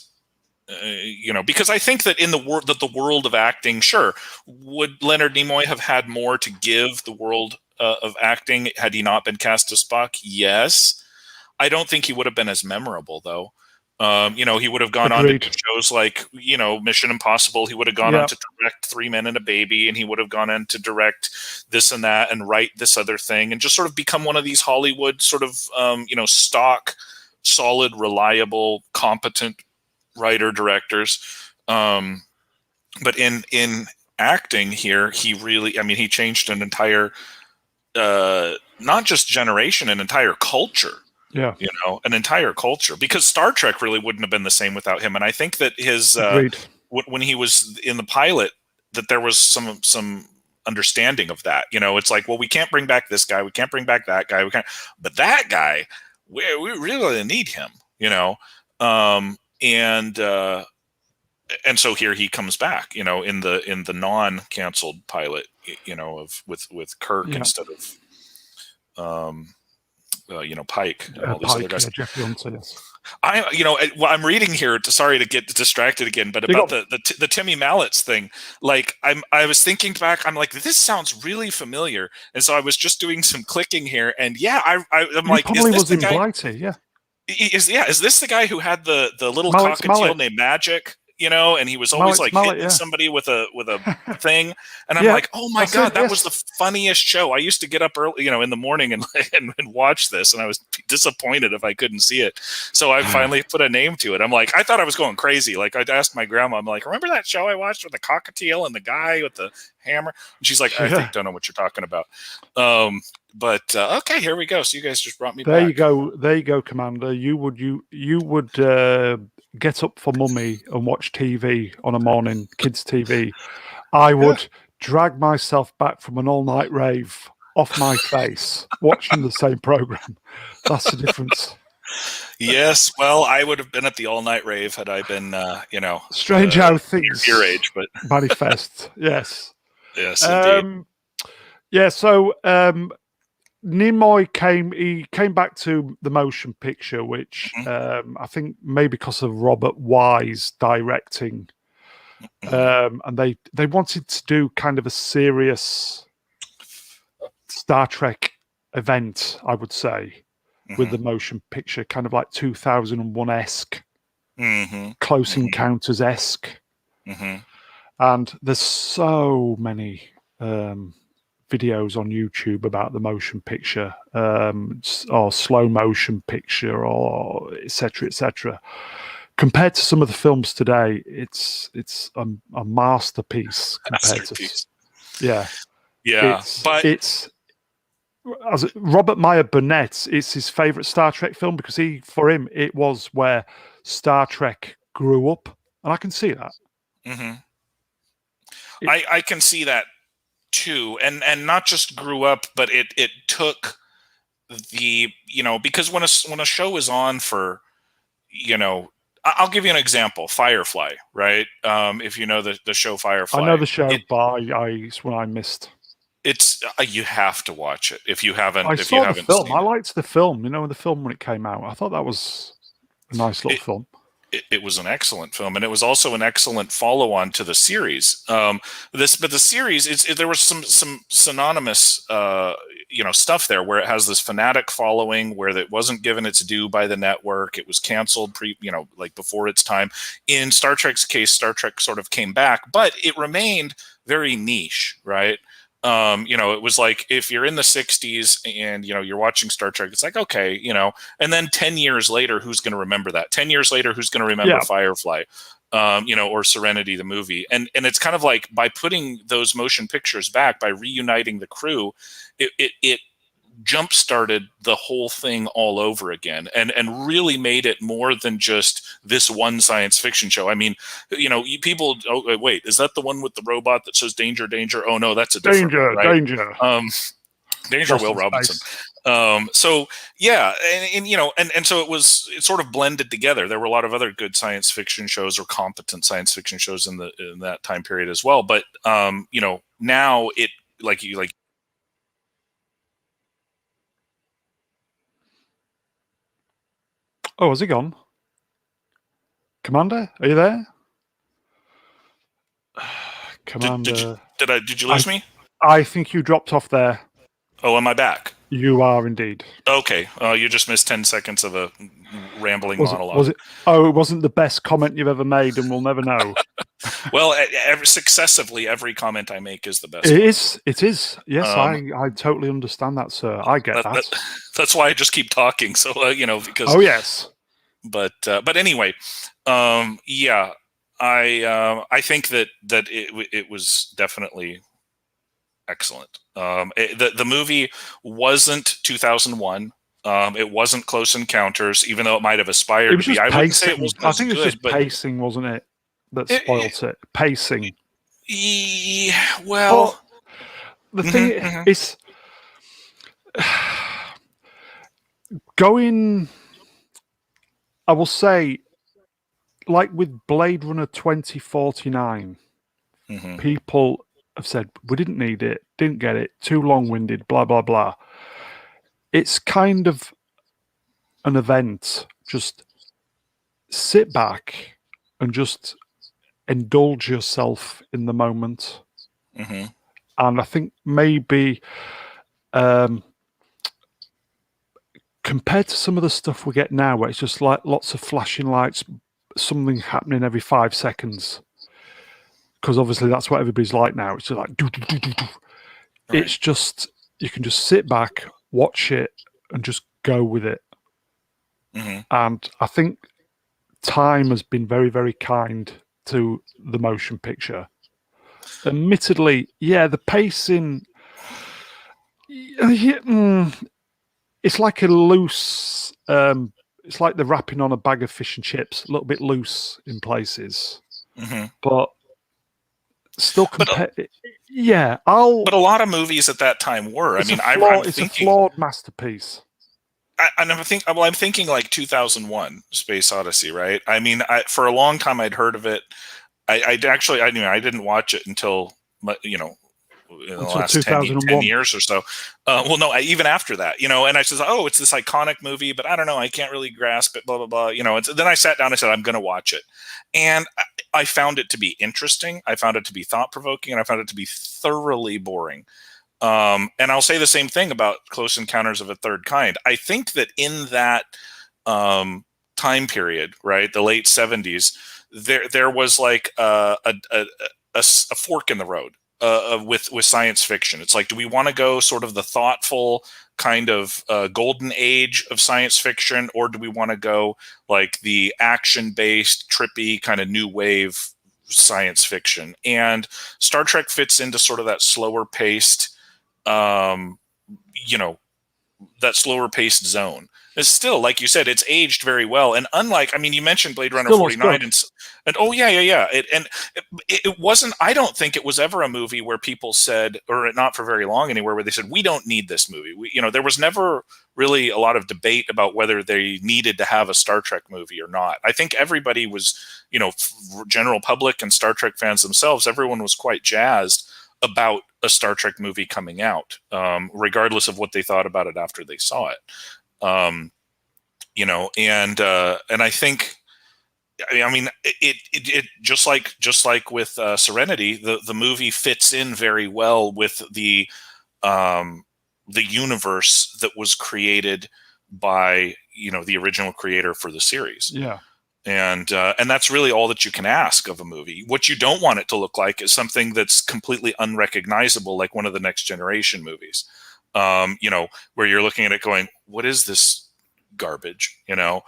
because I think that in the world of acting, sure, would Leonard Nimoy have had more to give the world of acting had he not been cast as Spock? Yes. I don't think he would have been as memorable, though. He would have gone on to do shows like, Mission Impossible. He would have gone on to direct 3 Men and a Baby, and he would have gone on to direct this and that and write this other thing and just sort of become one of these Hollywood sort of, stock, solid, reliable, competent writer-directors. But in acting here, he really, he changed an entire, not just generation, an entire culture. Yeah, an entire culture, because Star Trek really wouldn't have been the same without him. And I think that his when he was in the pilot, that there was some understanding of that. It's like, well, we can't bring back this guy, we can't bring back that guy, but that guy, we really need him. And so here he comes back. In the non-canceled pilot, with Kirk instead of. Pike and all these other guys. Jeffrey Hunter, yes. I'm reading here. Sorry to get distracted again, but about the Timmy Mallets thing. Like I was thinking back. I'm like, this sounds really familiar, and so I was just doing some clicking here, and I'm like, probably was in Blighty, yeah. Is this the guy who had the little cockatiel named Magic? And he was always hitting somebody with a thing, and I'm like, oh my god, that was the funniest show. I used to get up early, in the morning and watch this, and I was disappointed if I couldn't see it. So I finally put a name to it. I'm like, I thought I was going crazy. Like I'd asked my grandma, I'm like, remember that show I watched with the cockatiel and the guy with the hammer? And she's like, I don't know what you're talking about. But okay, here we go. So you guys just brought me back. There you go, Commander. You would get up for mummy and watch TV on a morning, kids' TV. I would drag myself back from an all-night rave off my face, watching the same program. That's the difference. Yes, well, I would have been at the all-night rave had I been, strange how things your age, but manifest. Yes, indeed. So Nimoy came back to the motion picture, which I think maybe because of Robert Wise directing, and they wanted to do kind of a serious Star Trek event, I would say, with the motion picture, kind of like 2001-esque, Close Encounters-esque, and there's so many videos on YouTube about the motion picture, or slow motion picture, or etc. etc. Compared to some of the films today, it's a masterpiece compared to Masterpiece. yeah. Yeah, It's but it's as Robert Meyer Burnett, it's his favorite Star Trek film because for him it was where Star Trek grew up, and I can see that. hmm I can see that too, and not just grew up, but it took the because when a show is on for I'll give you an example, Firefly, right? If you know the show I know Firefly, the show, but it's one I missed. it's you have to watch it if you I saw the haven't film. seen I it. liked the film. The film when it came out. I thought that was a nice little It, film. it was an excellent film, and it was also an excellent follow-on to the series. But the series, there was some synonymous, stuff there where it has this fanatic following, where it wasn't given its due by the network. It was canceled like before its time. In Star Trek's case, Star Trek sort of came back, but it remained very niche, right? It was like if you're in the 60s and you're watching Star Trek, it's like, okay, and then 10 years later, who's going to remember that? 10 years later, who's going to remember Yeah, Firefly? Or Serenity, the movie. And it's kind of like by putting those motion pictures back, by reuniting the crew, it jump started the whole thing all over again, and really made it more than just this one science fiction show. I mean, people, oh wait, is that the one with the robot that says danger, danger? Oh no, that's a different one, danger, right? danger. Danger, Lost Will in Robinson. Space. So yeah, and so it sort of blended together. There were a lot of other good science fiction shows or competent science fiction shows in that time period as well. But now it like you like. Oh, has he gone? Commander, are you there? Commander, Did you lose me? I think you dropped off there. Oh, am I back? You are indeed. Okay, you just missed 10 seconds of a rambling Was it? monologue. Was it? Oh, it wasn't the best comment you've ever made, and we'll never know. Well, successively, every comment I make is the best It one. is. It is. Yes, I totally understand that, sir. I get that. That's why I just keep talking. So because. Oh yes. But anyway, yeah, I think that it was definitely excellent. The movie wasn't 2001. It wasn't Close Encounters, even though it might have aspired It was to be. just I wouldn't say it pacing. wasn't I as think it was good, just but pacing, wasn't it? That spoilt it. Pacing. Well, the thing is, going. I will say, like with Blade Runner 2049, people have said we didn't need it, didn't get it, too long-winded, blah blah blah. It's kind of an event. Just sit back and just indulge yourself in the moment. And I think maybe compared to some of the stuff we get now, where it's just like lots of flashing lights, something happening every 5 seconds, because obviously that's what everybody's like now. It's just like do, do, do, do, do. Right. It's just, you can just sit back, watch it, and just go with it. And I think time has been very, very kind to the motion picture. Admittedly, yeah, the pacing, it's like a loose, it's like the wrapping on a bag of fish and chips, a little bit loose in places, but still yeah, but a lot of movies at that time were. I mean, it's a flawed masterpiece. I'm thinking like 2001 Space Odyssey, right? I mean, for a long time I'd heard of it. I didn't watch it until in the last 10 years or so. Well, no, even after that, and I said, oh, it's this iconic movie, but I don't know, I can't really grasp it, blah, blah, blah. Then I sat down and said, I'm going to watch it. And I found it to be interesting. I found it to be thought-provoking, and I found it to be thoroughly boring. And I'll say the same thing about Close Encounters of a Third Kind. I think that in that time period, right, the late 70s, there was like a fork in the road. with science fiction. It's like, do we want to go sort of the thoughtful kind of golden age of science fiction, or do we want to go like the action-based, trippy kind of new wave science fiction? And Star Trek fits into sort of that slower paced, that slower paced zone. It's still, like you said, it's aged very well. And unlike, I mean, you mentioned Blade Runner 49 and oh yeah. It wasn't, I don't think it was ever a movie where people said, or not for very long anywhere, where they said, we don't need this movie. There was never really a lot of debate about whether they needed to have a Star Trek movie or not. I think everybody was, general public and Star Trek fans themselves, everyone was quite jazzed about a Star Trek movie coming out, regardless of what they thought about it after they saw it. And I think, I mean, it just like with Serenity, the movie fits in very well with the universe that was created by the original creator for the series. Yeah. And that's really all that you can ask of a movie. What you don't want it to look like is something that's completely unrecognizable, like one of the Next Generation movies. Where you're looking at it going, what is this garbage? And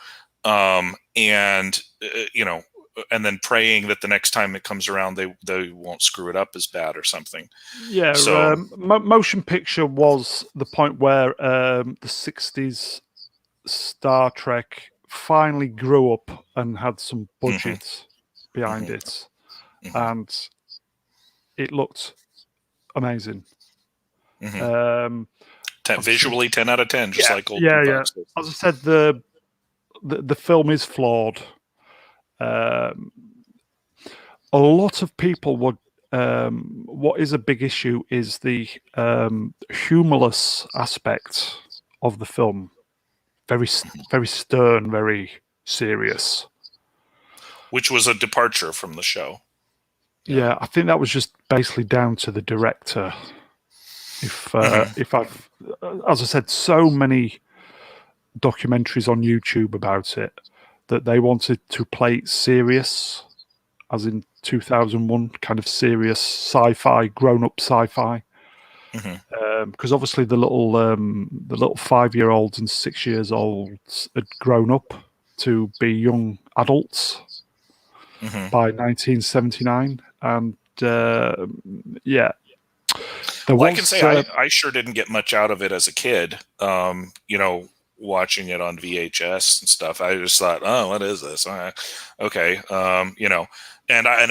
then praying that the next time it comes around, they won't screw it up as bad or something. Yeah. So motion picture was the point where the 60s Star Trek finally grew up and had some budget behind it, and it looked amazing. Visually 10 out of 10, just like old. Yeah. As I said, the film is flawed. A lot of people would. What is a big issue is the humorless aspect of the film. Very, very stern, very serious. Which was a departure from the show. Yeah, I think that was just basically down to the director. If I've, as I said, so many documentaries on YouTube about it, that they wanted to play it serious, as in 2001, kind of serious sci-fi, grown-up sci-fi. Because obviously the little 5-year-olds and 6-year-olds had grown up to be young adults by 1979, and I can say I sure didn't get much out of it as a kid. Watching it on VHS and stuff, I just thought, oh, what is this? Okay, and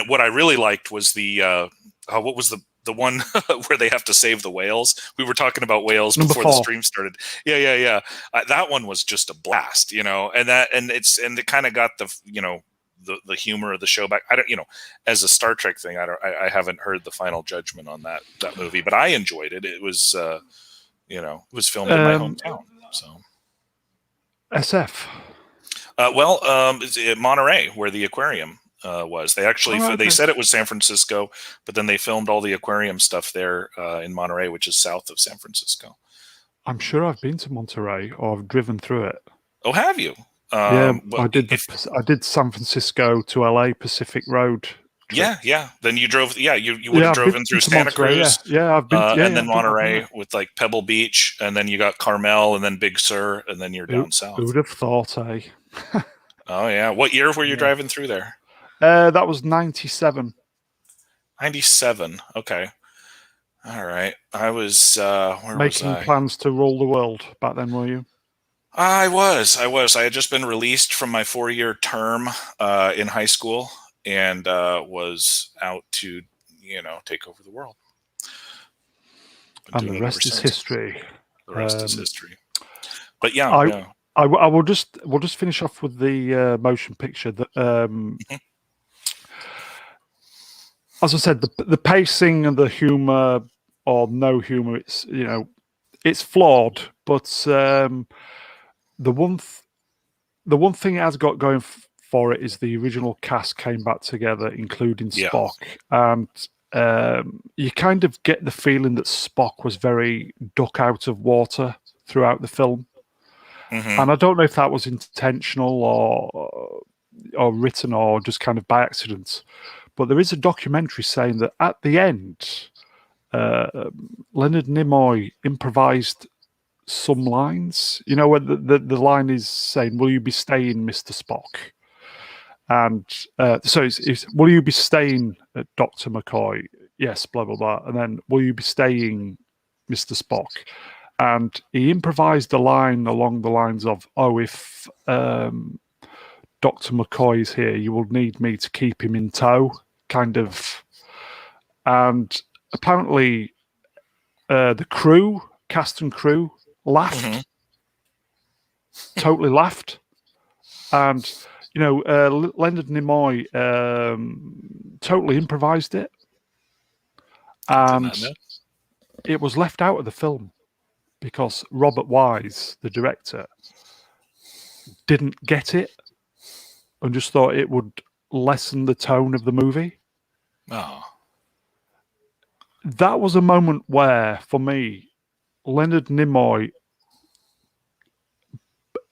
what I really liked was what was the one where they have to save the whales. We were talking about whales before the stream started. Yeah. That one was just a blast, and it kind of got the humor of the show back. I don't, as a Star Trek thing, I haven't heard the final judgment on that movie, but I enjoyed it. It was, it was filmed in my hometown. So SF. It's at Monterey, where the aquarium was. They actually they said it was San Francisco, but then they filmed all the aquarium stuff there in Monterey, which is south of San Francisco. I'm sure I've been to Monterey, or I've driven through it. Oh, have you? I did. I did San Francisco to LA Pacific Road. Trip. Yeah. Then you drove. Yeah, you would have driven through Santa Cruz. Yeah, I've been. And then Monterey with like Pebble Beach, and then you got Carmel, and then Big Sur, and then you're down south. Who would have thought, eh? Oh yeah. What year were you driving through there? That was 97. 97. Okay. All right. I was making plans to rule the world back then, were you? I was. I had just been released from my 4-year term in high school, and was out to, take over the world. And the rest is history. The rest is history. But yeah, we'll just finish off with the motion picture. That, as I said, the pacing and the humor, or no humor, it's flawed, but the one thing it has got going for it is the original cast came back together, including Spock, and you kind of get the feeling that Spock was very duck out of water throughout the film. And I don't know if that was intentional or written or just kind of by accident, but there is a documentary saying that at the end, Leonard Nimoy improvised some lines. You know, where the line is saying, "Will you be staying, Mister Spock?" And so it's, "Will you be staying, Doctor McCoy?" Yes, blah blah blah. And then, "Will you be staying, Mister Spock?" And he improvised a line along the lines of, "Oh, if Dr. McCoy is here, you will need me to keep him in tow," kind of. And apparently, the crew, cast and crew, laughed, Mm-hmm. totally laughed. And, Leonard Nimoy totally improvised it. Did not And know. it was left out of the film because Robert Wise, the director, didn't get it and just thought it would lessen the tone of the movie. Oh. That was a moment where, for me, Leonard Nimoy,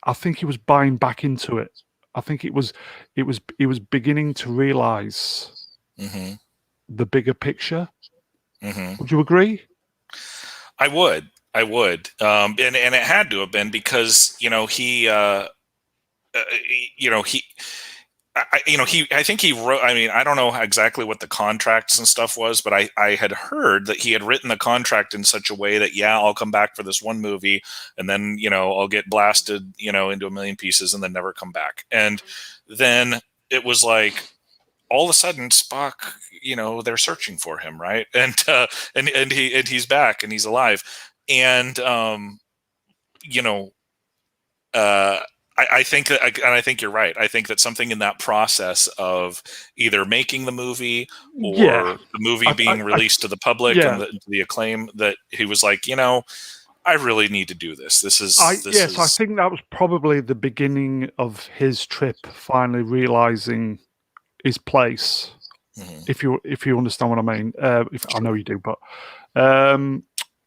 I think he was buying back into it. I think he was beginning to realize Mm-hmm. the bigger picture. Mm-hmm. Would you agree? I would. And it had to have been because I think he wrote. I mean, I don't know exactly what the contracts and stuff was, but I had heard that he had written the contract in such a way that, yeah, I'll come back for this one movie, and then I'll get blasted into a million pieces, and then never come back. And then it was like all of a sudden Spock, they're searching for him, right? And he's back and he's alive, and you know. I think that, and I think you're right. I think that something in that process of either making the movie Yeah. or the movie being released to the public Yeah. and the acclaim, that he was like, I really need to do this. I Is think that was probably the beginning of his trip finally realizing his place. Mhm. If you understand what I mean, if I know Sure. you do, but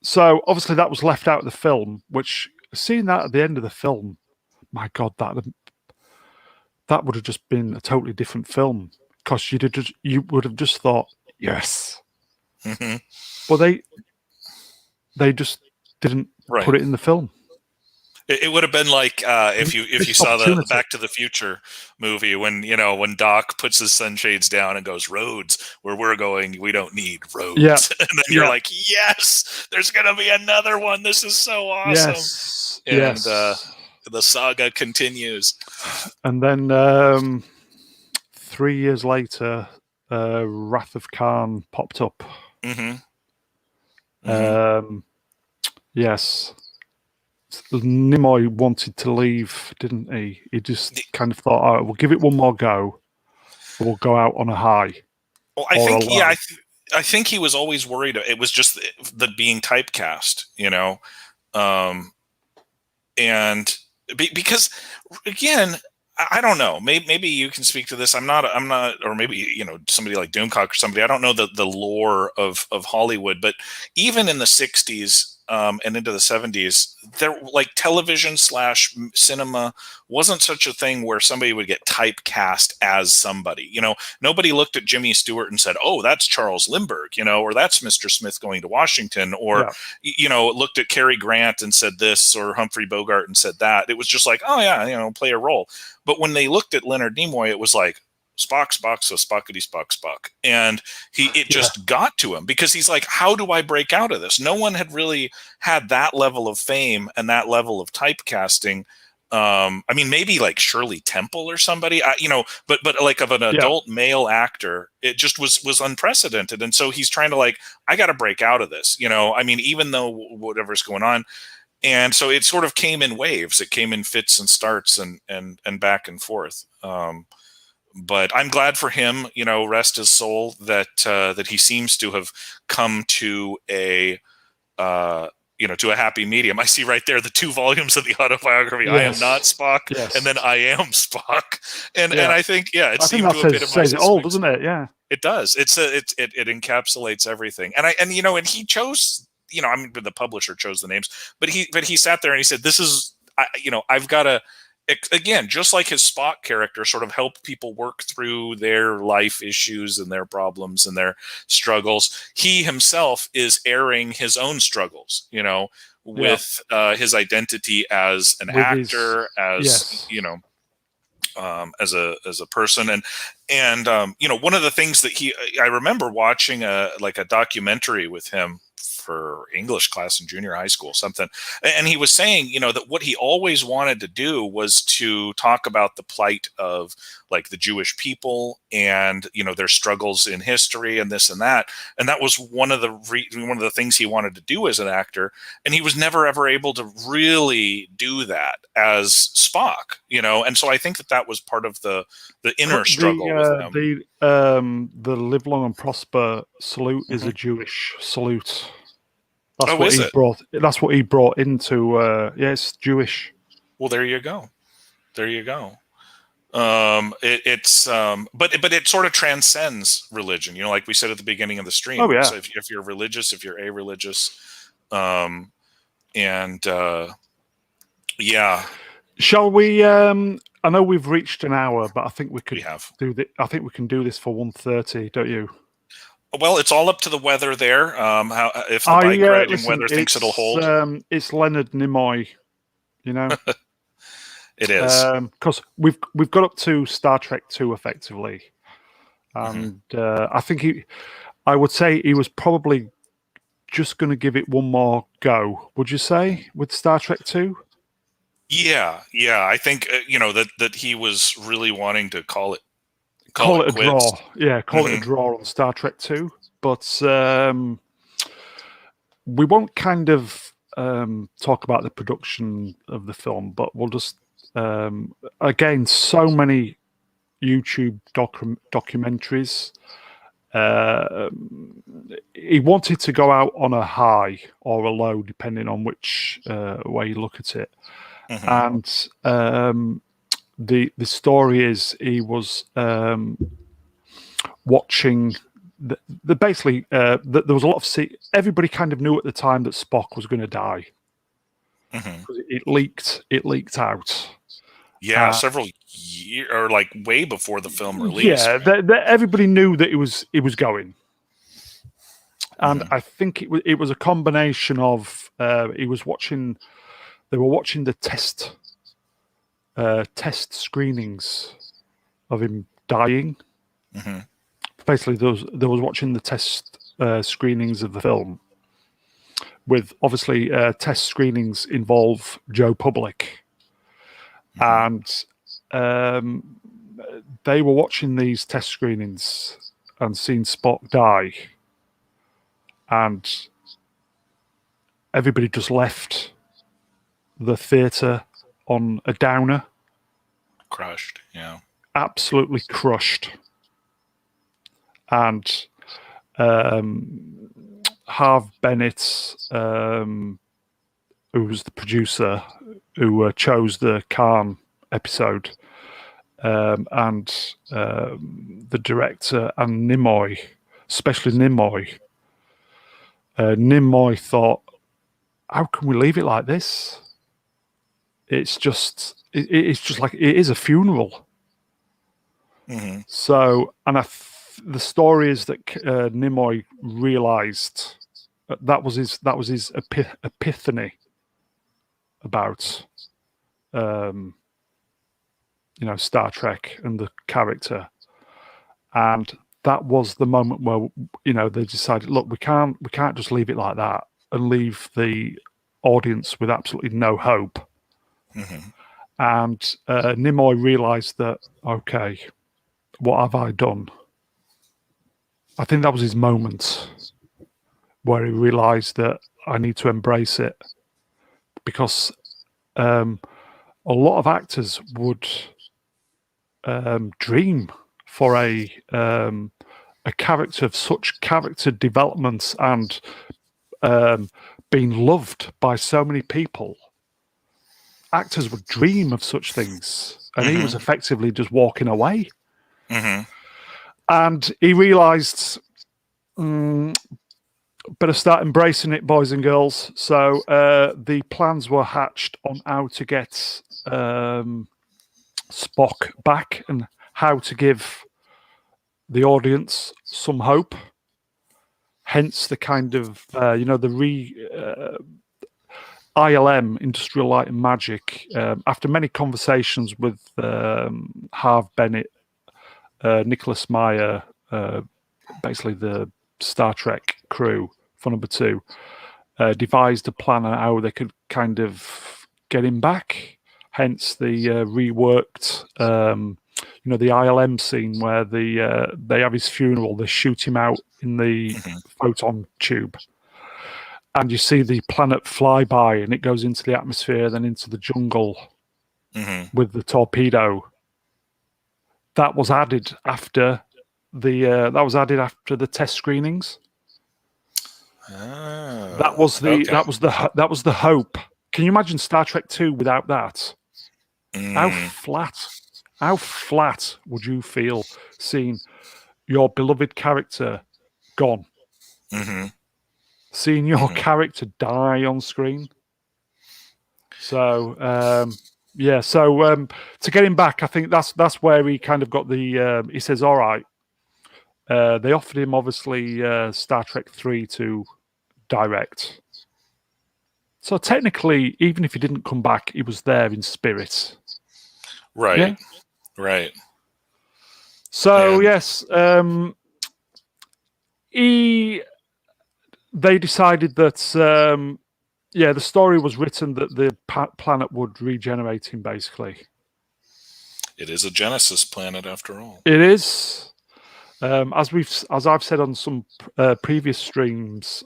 so obviously that was left out of the film. Which, seeing that at the end of the film, my God, that would have just been a totally different film because you would have just thought yes, Mhm. but they just didn't Right. put it in the film. It would have been like if you Missed saw the opportunity. Back to the Future movie when Doc puts his sunshades down and goes, "Roads, where we're going, we don't need roads." Yeah, And then you're like, "Yes, there's gonna be another one. This is so awesome." yes, And yes. the saga continues. And then 3 years later, Wrath of Khan popped up. Mm-hmm. Mm-hmm. Yes, Nimoy wanted to leave, didn't he? He just kind of thought, "All right, we'll give it one more go. We'll go out on a high Well, I or a think low." I think he was always worried. It was just the being typecast, and because again, I don't know. Maybe you can speak to this. I'm not, or maybe somebody like Doomcock or somebody. I don't know the lore of Hollywood, but even in the '60s and into the '70s, there like television / cinema wasn't such a thing where somebody would get typecast as somebody. Nobody looked at Jimmy Stewart and said, "Oh, that's Charles Lindbergh," or "That's Mr. Smith going to Washington," or Yeah, looked at Cary Grant and said this, or Humphrey Bogart and said that. It was just like, oh yeah, play a role. But when they looked at Leonard Nimoy, it was like Spock, Spock, so Spockity Spock, Spock, and it yeah, just got to him because he's like, how do I break out of this? No one had really had that level of fame and that level of typecasting. I mean, maybe like Shirley Temple or somebody, but like of an yeah, adult male actor, it just was unprecedented. And so he's trying to like, I got to break out of this. I mean, even though whatever's going on. And so it sort of came in waves. It came in fits and starts and back and forth. But I'm glad for him, rest his soul, that he seems to have come to a to a happy medium. I see right there the 2 volumes of the autobiography. I am not yes, Spock, and yes, then I am Spock, and yeah. I think it I think seemed that to epitomize says it his all, swing. doesn't it? Yeah, It does. It encapsulates everything, and he chose. I mean, the publisher chose the names, but he sat there and he said, "This is, I've got to." again, just like his Spock character, sort of help people work through their life issues and their problems and their struggles. He himself is airing his own struggles, Yeah, with his identity as an with his actor, as yes, as a person, and one of the things that I remember watching a documentary with him for English class in junior high school, something, and he was saying, that what he always wanted to do was to talk about the plight of like the Jewish people and their struggles in history and this and that, and that was one of the things he wanted to do as an actor, and he was never ever able to really do that as Spock, and so I think that was part of the inner struggle with him. The live long and prosper salute is Mm-hmm. a Jewish salute. Is it? That's what he brought into. It's Jewish. Well, there you go. There you go. But it sort of transcends religion. Like we said at the beginning of the stream. Oh yeah. So if you're religious, if you're a-religious, and yeah. Shall we? I know we've reached an hour, but I think we could do this. I think we can do this for 1:30. Don't you? Well, it's all up to the weather there. If the bike riding weather thinks it'll hold. It's Leonard Nimoy, It is, because we've got up to Star Trek 2 effectively, and I think I would say he was probably just going to give it one more go. Would you say with Star Trek 2? Yeah. I think that he was really wanting to call it a draw. Yeah, call it a draw on Star Trek 2. But we won't kind of talk about the production of the film, but we'll just again, so many YouTube documentaries. He wanted to go out on a high or a low, depending on which way you look at it. And the story is he was watching basically there was a lot of everybody kind of knew at the time that Spock was going to die because it leaked out. Yeah, several years, or like way before the film release. Yeah, everybody knew that it was going, and I think it was a combination of they were watching the test screenings of him dying. Basically, there was watching the test screenings of the film. With obviously test screenings involve Joe Public. And they were watching these test screenings and seeing Spock die, and everybody just left the theatre on a downer. Crushed, yeah. Absolutely crushed. And Harv Bennett, who was the producer, who chose the Khan episode, and the director and Nimoy, especially Nimoy. Nimoy thought, how can we leave it like this? It's just like it is a funeral. So, and the story is that Nimoy realized that was his epiphany about Star Trek and the character, and that was the moment where they decided, look, we can't just leave it like that and leave the audience with absolutely no hope. And Nimoy realized that, okay, what have I done? I think that was his moment where he realized that I need to embrace it, because a lot of actors would dream for a character of such character development and being loved by so many people. Actors would dream of such things, and he was effectively just walking away. And he realized, better start embracing it, boys and girls. So the plans were hatched on how to get Spock back and how to give the audience some hope. Hence the kind of the ILM, Industrial Light and Magic. After many conversations with Harv Bennett, Nicholas Meyer, basically the Star Trek crew for number 2, devised a plan on how they could kind of get him back. Hence the reworked, the ILM scene where they have his funeral, they shoot him out in the photon tube. And you see the planet fly by and it goes into the atmosphere, then into the jungle with the torpedo. That was added after the test screenings. Oh, that was the hope. Can you imagine Star Trek 2 without that? How flat would you feel seeing your beloved character gone? Seeing your character die on screen. So to get him back, I think that's where he kind of got the. He says, "All right." They offered him obviously Star Trek 3 to direct. So technically, even if he didn't come back, he was there in spirit. Right. Yeah? Right. So yes, they decided that the story was written that the planet would regenerate him. Basically, it is a Genesis planet after all. It is. As I've said on some previous streams,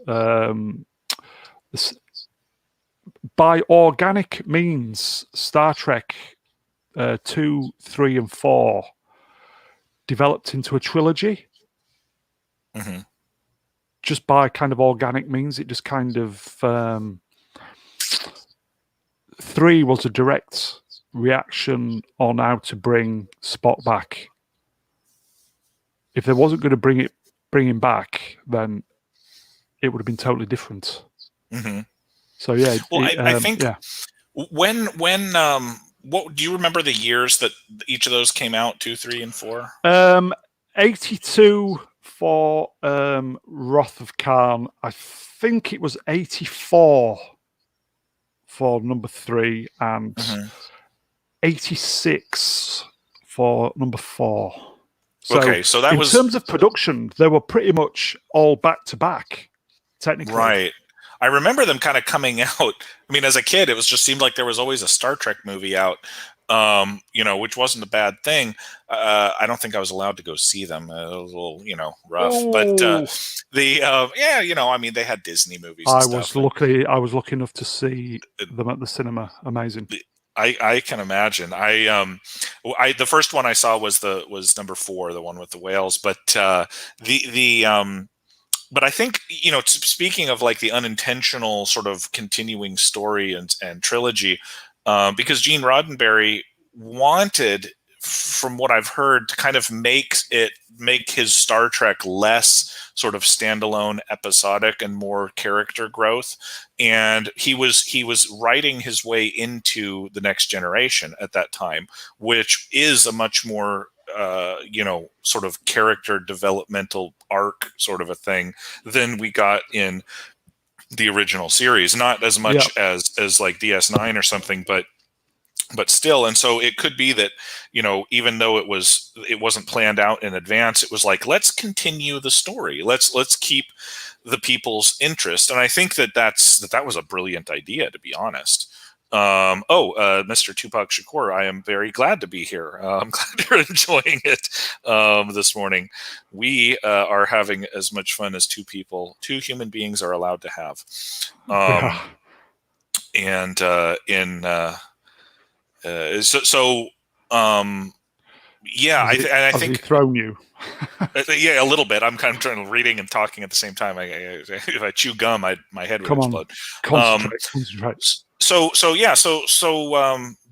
by organic means, Star Trek 2, 3, and 4 developed into a trilogy. Just by kind of organic means, it just kind of 3 was a direct reaction on how to bring Spock back. If they wasn't going to bring him back, then it would have been totally different. So yeah. Well, I think when what do you remember the years that each of those came out? 2, 3, and 4. 82 for Wrath of Khan. I think it was 84 for number 3 and 86 for number 4. So, okay, so that was in terms of production, they were pretty much all back to back, technically. Right. I remember them kind of coming out. I mean, as a kid, it just seemed like there was always a Star Trek movie out, which wasn't a bad thing. I don't think I was allowed to go see them. It was a little, rough. Ooh. But I mean, they had Disney movies. I was lucky enough to see them at the cinema. Amazing. I can imagine. The first one I saw was number 4, the one with the whales. But but I think, speaking of like the unintentional sort of continuing story and trilogy, because Gene Roddenberry wanted, from what I've heard, to kind of make his Star Trek less sort of standalone episodic and more character growth. And he was writing his way into The Next Generation at that time, which is a much more sort of character developmental arc sort of a thing than we got in the original series. Not as much as like DS9 or something, but still. And so it could be that, even though it wasn't planned out in advance, it was like, let's continue the story. Let's keep the people's interest. And I think that was a brilliant idea, to be honest. Mr. Tupac Shakur, I am very glad to be here. I'm glad you're enjoying it this morning. We are having as much fun as two human beings are allowed to have. And I think he thrown you. Yeah, a little bit. I'm kind of trying to reading and talking at the same time. If I chew gum, my head would explode. Concentrate. So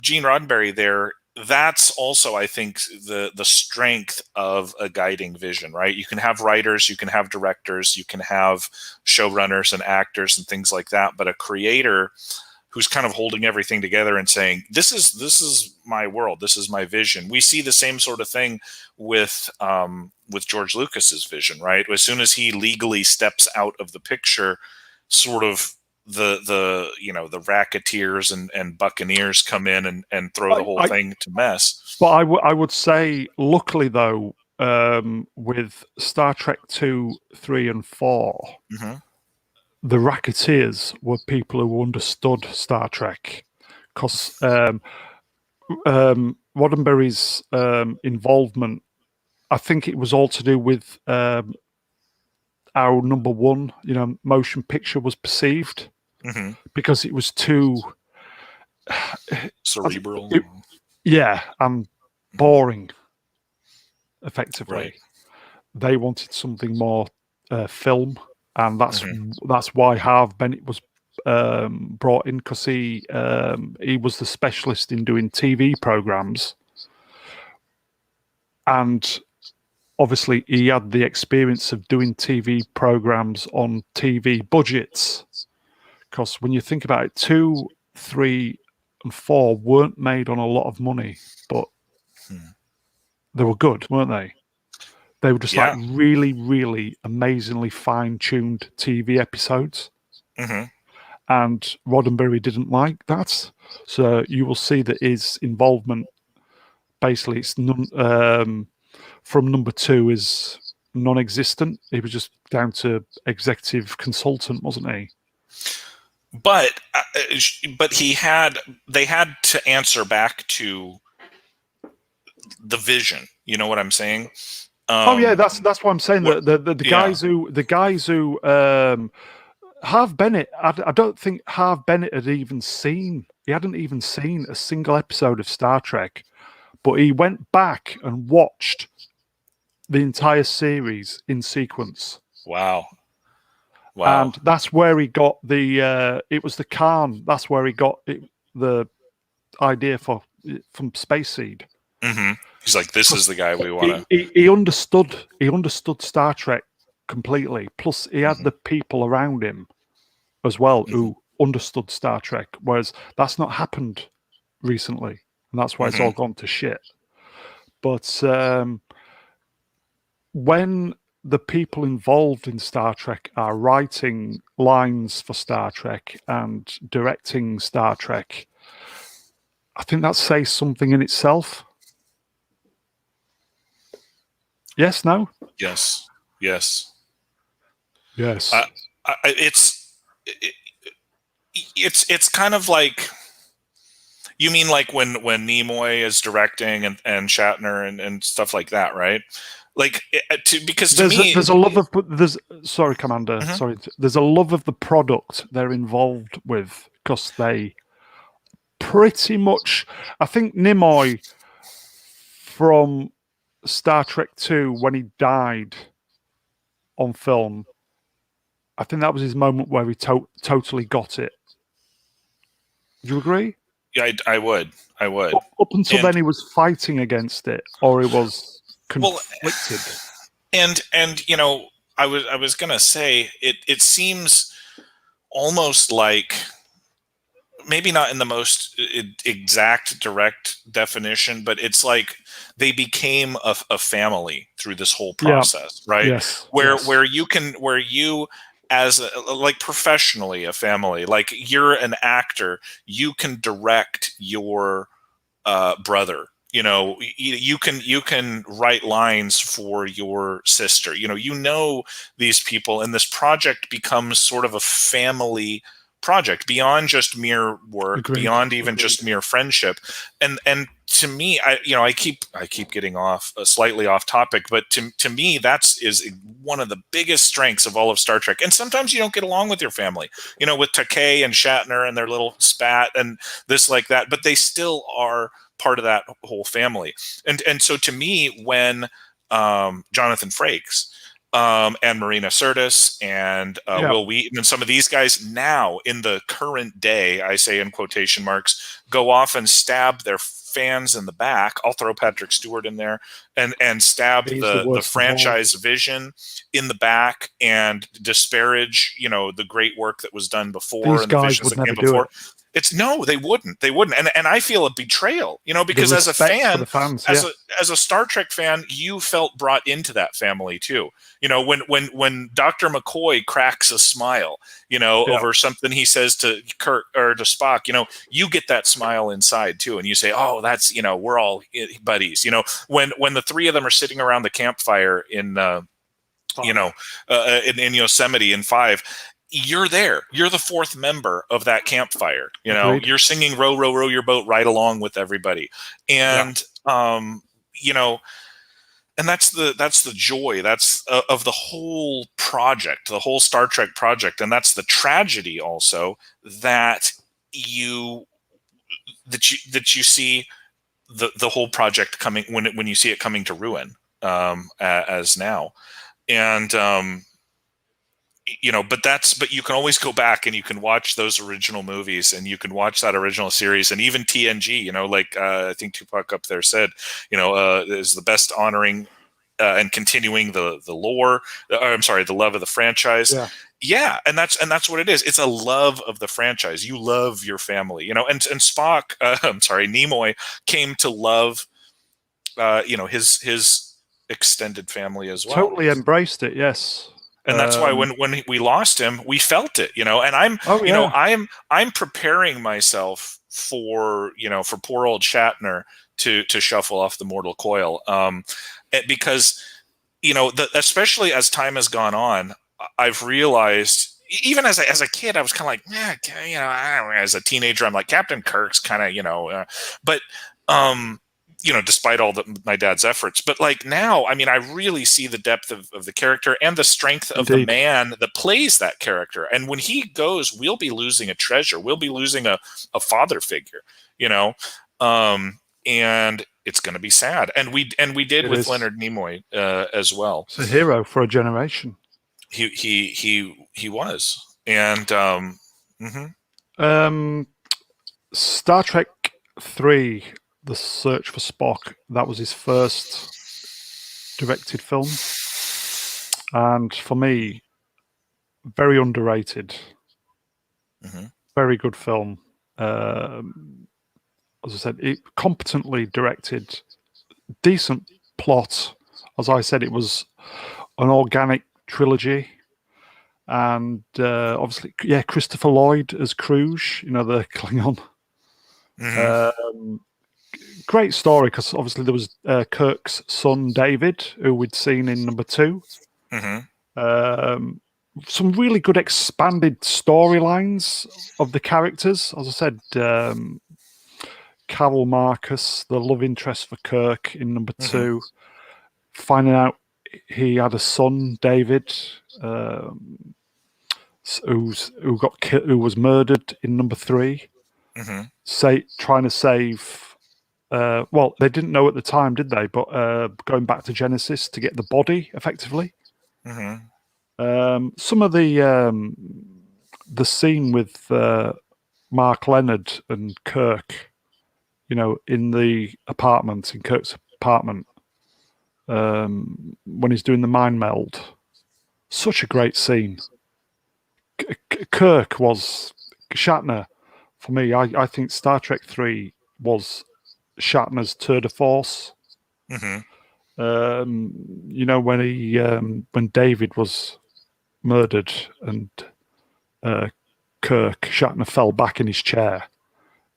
Gene Roddenberry there, that's also, I think, the strength of a guiding vision, right? You can have writers, you can have directors, you can have showrunners and actors and things like that, but a creator who's kind of holding everything together and saying, this is my world, this is my vision. We see the same sort of thing with George Lucas's vision, right? As soon as he legally steps out of the picture, sort of the racketeers and buccaneers come in and throw the whole thing to mess. But I would say, luckily though, with Star Trek 2, 3, and 4, the racketeers were people who understood Star Trek, because Roddenberry's involvement, I think it was all to do with how number one, motion picture was perceived, because it was too cerebral, and boring. Effectively, right. They wanted something more film. And that's why Harve Bennett was brought in, because he was the specialist in doing TV programs, and obviously he had the experience of doing TV programs on TV budgets. Because when you think about it, 2, 3, and 4 weren't made on a lot of money, but they were good, weren't they? They were just like really, really amazingly fine-tuned TV episodes. And Roddenberry didn't like that. So you will see that his involvement, basically, it's from number 2 is non-existent. He was just down to executive consultant, wasn't he? But they had to answer back to the vision. You know what I'm saying? That's why I'm saying that the guys who Harve Bennett, I don't think Harve Bennett hadn't even seen a single episode of Star Trek, but he went back and watched the entire series in sequence. Wow. And that's where he got it was the Khan. That's where he got the idea from Space Seed. He's like, this is the guy we want to. He understood Star Trek completely. Plus, he had the people around him as well who understood Star Trek. Whereas that's not happened recently, and that's why it's all gone to shit. But when the people involved in Star Trek are writing lines for Star Trek and directing Star Trek, I think that says something in itself. Yes, no? Yes. It's kind of like, you mean like when Nimoy is directing and Shatner and stuff like that, right? Like, because to me, there's a love of sorry, Commander, sorry, there's a love of the product they're involved with, because they pretty much, I think Nimoy from Star Trek 2, when he died on film, I think that was his moment where he totally got it. Do you agree? Yeah, I would. Up until then, he was fighting against it, or he was conflicted. And I was gonna say it seems almost like, maybe not in the most exact direct definition, but it's like they became a family through this whole process, right? Yes. Where you as like professionally a family, like you're an actor, you can direct your brother. You can write lines for your sister. These people, and this project becomes sort of a family project beyond just mere work, beyond even just mere friendship. And to me, I keep getting slightly off topic, but to me, is one of the biggest strengths of all of Star Trek. And sometimes you don't get along with your family, with Takei and Shatner and their little spat and this like that, but they still are part of that whole family. And so to me, when Jonathan Frakes and Marina Sirtis and Will Wheaton and some of these guys now in the current day, I say in quotation marks, go off and stab their fans in the back. I'll throw Patrick Stewart in there and stab the franchise vision in the back and disparage, the great work that was done before and the visions that came before. It's no, they wouldn't. They wouldn't. And I feel a betrayal, The because as a respect for fan, the fans, as yeah. a Star Trek fan, you felt brought into that family too. When Dr. McCoy cracks a smile, Yeah. over something he says to Kirk or to Spock, you get that smile inside too, and you say, "Oh, that's we're all buddies." When the three of them are sitting around the campfire in Yosemite in 5, you're there. You're the fourth member of that campfire. Agreed. You're singing "Row, row, row your boat" right along with everybody, Yeah. and and that's the joy of the whole project, the whole Star Trek project, and that's the tragedy also that you that you see the whole project coming when you see it coming to ruin, as now. And but you can always go back and you can watch those original movies, and you can watch that original series, and even TNG, like I think Tupac up there said, is the best honoring and continuing the lore. I'm sorry, the love of the franchise. Yeah. Yeah, and that's what it is. It's a love of the franchise. You love your family, and Spock. I'm sorry, Nimoy came to love, his extended family as well. Totally embraced it. Yes. And that's why when we lost him, we felt it, and Oh yeah. I'm preparing myself for poor old Shatner to shuffle off the mortal coil, because especially as time has gone on, I've realized, even as a kid, I was kind of like, I don't know, as a teenager, I'm like, Captain Kirk's kind of, but despite all my dad's efforts. But like now, I mean, I really see the depth of the character and the strength of Indeed. the man that plays that character. And when he goes, we'll be losing a treasure. We'll be losing a father figure, and it's going to be sad. And we did with Leonard Nimoy as well. It's a hero for a generation. He was. And Star Trek 3, The Search for Spock, that was his first directed film, and for me, very underrated. Very good film. As I said, it competently directed, decent plot. As I said, it was an organic trilogy, and obviously, Christopher Lloyd as Cruise, the Klingon. Great story, because obviously there was Kirk's son David, who we'd seen in number 2. Some really good expanded storylines of the characters. As I said, Carol Marcus, the love interest for Kirk in number 2, finding out he had a son, David, who was murdered in number 3. Trying to save. Well, they didn't know at the time, did they? But going back to Genesis to get the body, effectively. Some of the scene with Mark Leonard and Kirk, in the apartment, in Kirk's apartment, when he's doing the mind meld. Such a great scene. Kirk was Shatner. For me, I think Star Trek 3 was Shatner's tour de force. When David was murdered and Shatner fell back in his chair,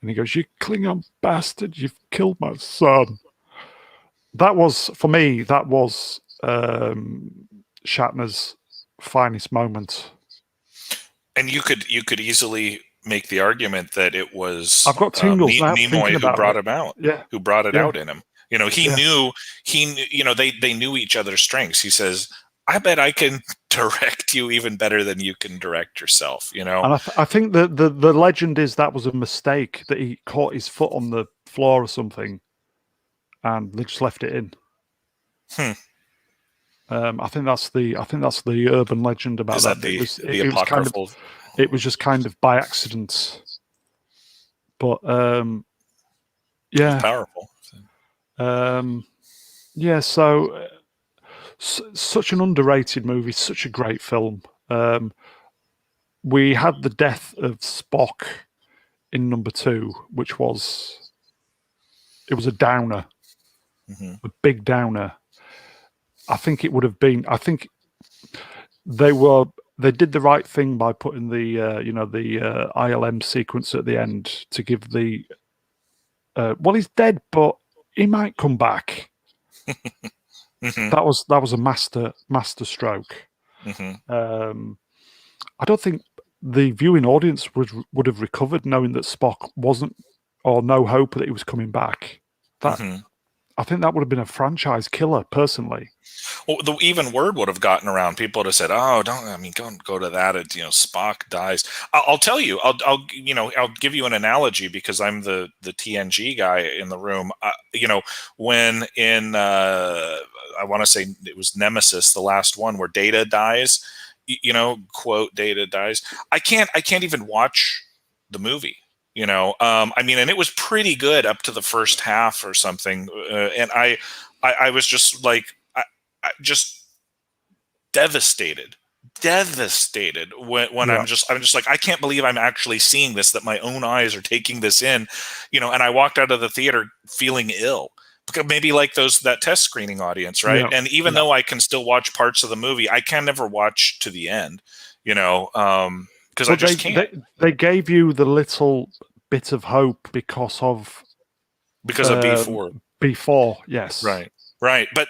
and he goes, "You Klingon bastard! You've killed my son." That was, for me, Shatner's finest moment. And you could easily make the argument that it was I've got tingles Nimoy who brought him out. Yeah. Who brought it out in him. He knew, they knew each other's strengths. He says, I bet I can direct you even better than you can direct yourself, And I think the legend is that was a mistake, that he caught his foot on the floor or something, and they just left it in. I think that's the urban legend about that. The apocryphal? It was just kind of by accident. But powerful. Such an underrated movie, such a great film. We had the death of Spock in number 2, which was a downer, a big downer. I think it would have been. I think they did the right thing by putting the ILM sequence at the end to give the well, he's dead, but he might come back. That was a master stroke. I don't think the viewing audience would have recovered knowing that Spock wasn't, or no hope that he was coming back. That I think that would have been a franchise killer, personally. Well, the even word would have gotten around. People would have said, "Oh, don't go to that." Spock dies. I'll tell you. I'll give you an analogy because I'm the TNG guy in the room. When in I want to say it was Nemesis, the last one where Data dies. Quote, Data dies. I can't even watch the movie. And it was pretty good up to the first half or something. And I was just like, just devastated when I'm just like, I can't believe I'm actually seeing this, that my own eyes are taking this in, and I walked out of the theater feeling ill. Maybe like that test screening audience, right? Yeah. And even though I can still watch parts of the movie, I can never watch to the end, because I just can't. They gave you the little bit of hope because of B4. B4, yes, right. But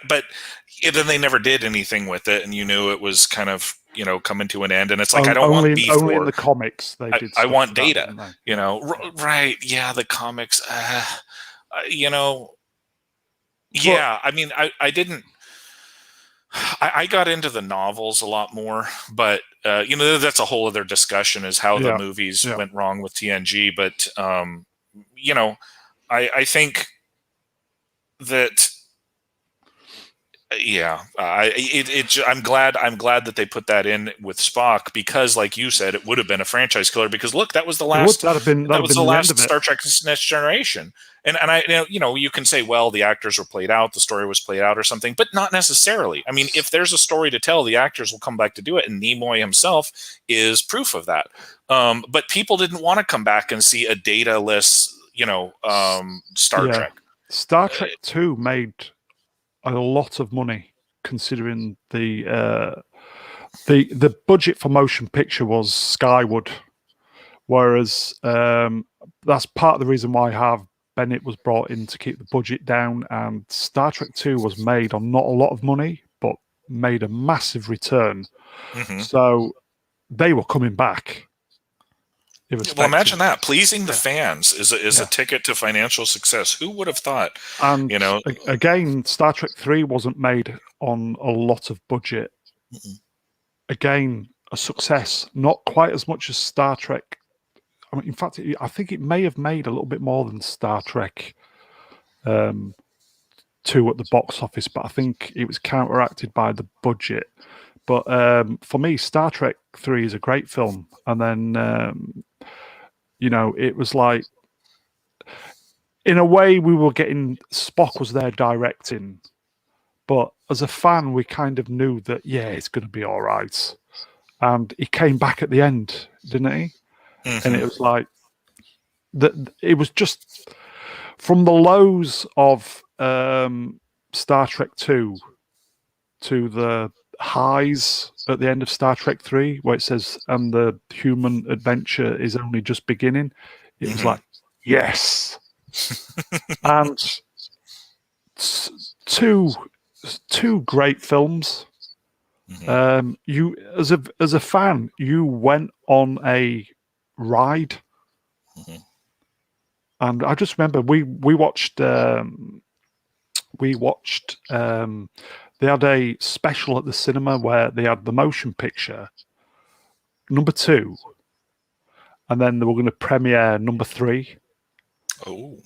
then they never did anything with it, and you knew it was kind of coming to an end. And it's like, I don't want B4. Only in the comics they did. I want Data. Right? Yeah, the comics. Yeah, I didn't. I got into the novels a lot more, but that's a whole other discussion, is how the movies went wrong with TNG. But I think that I'm glad that they put that in with Spock, because, like you said, it would have been a franchise killer. Because look, that was the last. That was the last Star Trek Next Generation. And you can say, well, the actors were played out, the story was played out or something, but not necessarily. I mean, if there's a story to tell, the actors will come back to do it, and Nimoy himself is proof of that. But people didn't want to come back and see a data-less, Star Trek. Star Trek 2 made a lot of money, considering the budget for motion picture was skyward, whereas that's part of the reason why Bennett was brought in to keep the budget down, and Star Trek 2 was made on not a lot of money, but made a massive return. So they were coming back. Well, imagine that. Pleasing the fans is a ticket to financial success. Who would have thought? And again, Star Trek 3 wasn't made on a lot of budget. Again, a success. Not quite as much as Star Trek. In fact, I think it may have made a little bit more than Star Trek 2 at the box office, but I think it was counteracted by the budget. But for me, Star Trek 3 is a great film. And then, it was like, in a way, we were getting, Spock was there directing. But as a fan, we kind of knew that, it's going to be all right. And he came back at the end, didn't he? And it was like, it was just from the lows of Star Trek 2 to the highs at the end of Star Trek 3, where it says, and the human adventure is only just beginning. It was like, yes. And two great films. You, as a fan, you went on a ride, and I just remember we watched they had a special at the cinema where they had the motion picture number 2, and then they were going to premiere number 3. So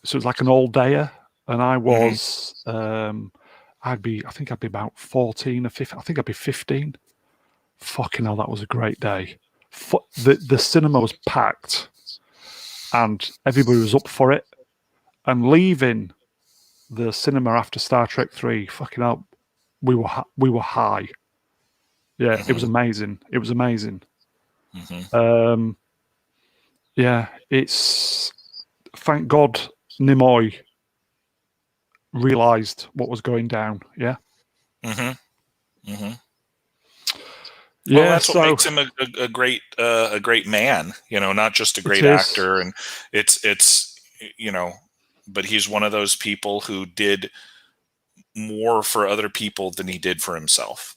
it was like an all-dayer, and I was I think I'd be about 14 or 15. I think I'd be 15. Fucking hell, that was a great day. The cinema was packed, and everybody was up for it. And leaving the cinema after Star Trek 3, fucking hell, we were high. Yeah, it was amazing. It was amazing. Yeah, it's thank God Nimoy realized what was going down. Yeah. Mm-hmm. Mm-hmm. Well, Yeah, that's what so makes him a great man. Not just a it great is. actor, and it's but he's one of those people who did more for other people than he did for himself.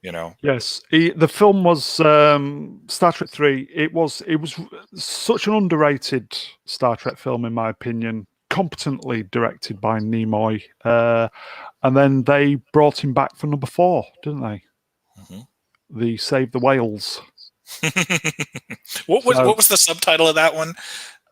Yes, the film was Star Trek 3. It was such an underrated Star Trek film, in my opinion. Competently directed by Nimoy, and then they brought him back for number 4, didn't they? Mm-hmm. The Save the Whales. What was So what was the subtitle of that one?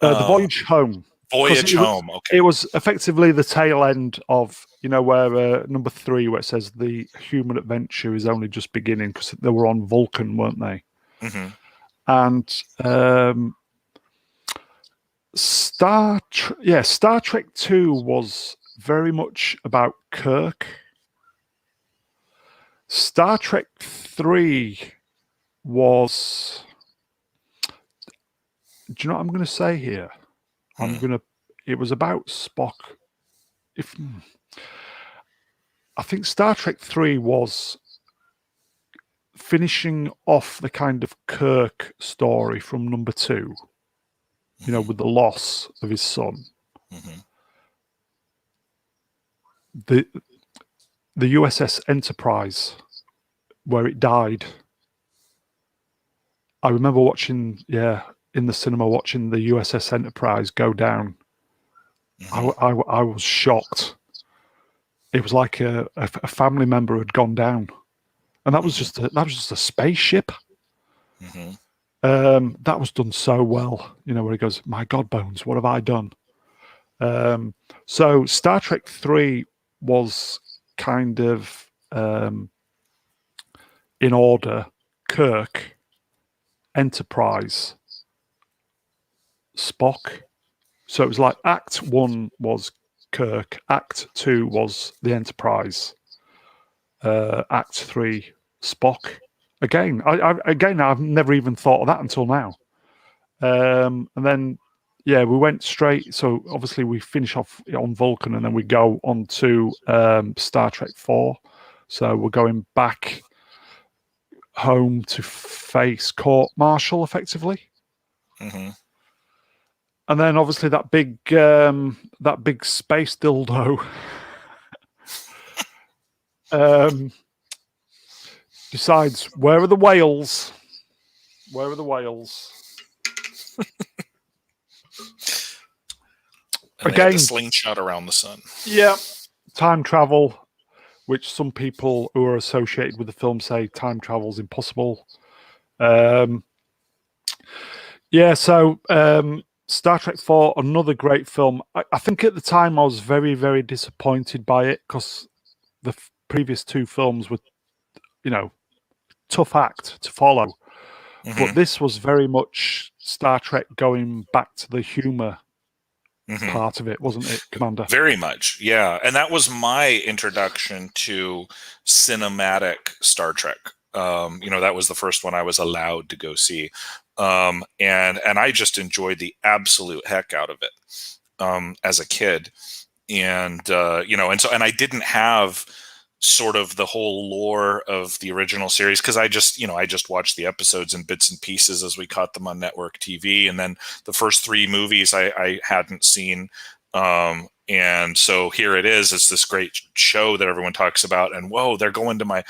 the Voyage Home, because Voyage Home. it Okay. was effectively the tail end of where number 3, where it says the human adventure is only just beginning, because they were on Vulcan, weren't they? Mm-hmm. And Star Trek 2 was very much about Kirk. Star Trek 3 was, do you know what I'm going to say here? It was about Spock. If I think Star Trek 3 was finishing off the kind of Kirk story from number 2, Mm-hmm. with the loss of his son. Mm-hmm. The the USS Enterprise, where it died. I remember watching, in the cinema, watching the USS Enterprise go down. Mm-hmm. I was shocked. It was like a family member had gone down, and that was just a spaceship. Mm-hmm. That was done so well, where he goes, "My God, Bones, what have I done?" So Star Trek 3 was kind of in order: Kirk, Enterprise, Spock. So it was like Act 1 was Kirk, Act 2 was the Enterprise, Act 3 Spock. Again, I've never even thought of that until now. And then, we went straight. So obviously we finish off on Vulcan, and then we go on to Star Trek 4. So we're going back home to face court martial, effectively. Mm-hmm. And then obviously that big space dildo decides, where are the whales? Where are the whales? And they had to Again, slingshot around the sun. yeah, time travel, which some people who are associated with the film say time travel is impossible. So Star Trek 4, another great film. I think at the time I was very, very disappointed by it, because the previous 2 films were, tough act to follow. Mm-hmm. But this was very much Star Trek going back to the humor Mm-hmm. part of it, wasn't it, Commander? Very much, yeah. And that was my introduction to cinematic Star Trek. That was the first one I was allowed to go see, and I just enjoyed the absolute heck out of it as a kid, and I didn't have sort of the whole lore of the original series, because I just watched the episodes in bits and pieces as we caught them on network TV, and then the first 3 movies I hadn't seen, and so here it is. It's this great show that everyone talks about, and whoa, they're going to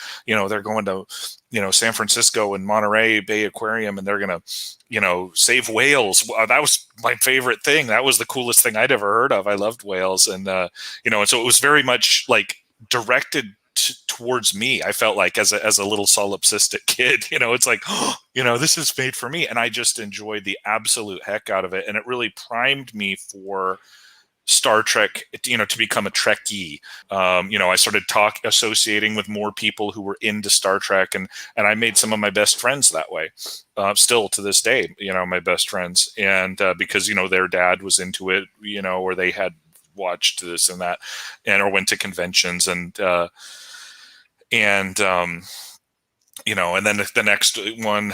San Francisco and Monterey Bay Aquarium, and they're gonna save whales. That was my favorite thing. That was the coolest thing I'd ever heard of. I loved whales, and and so it was very much like directed towards me. I felt like as a little solipsistic kid, it's like, this is made for me, and I just enjoyed the absolute heck out of it, and it really primed me for Star Trek, to become a Trekkie. I started associating with more people who were into Star Trek, and I made some of my best friends that way. Still to this day, my best friends, and because their dad was into it, or they had watched this and that, or went to conventions, and and then the next one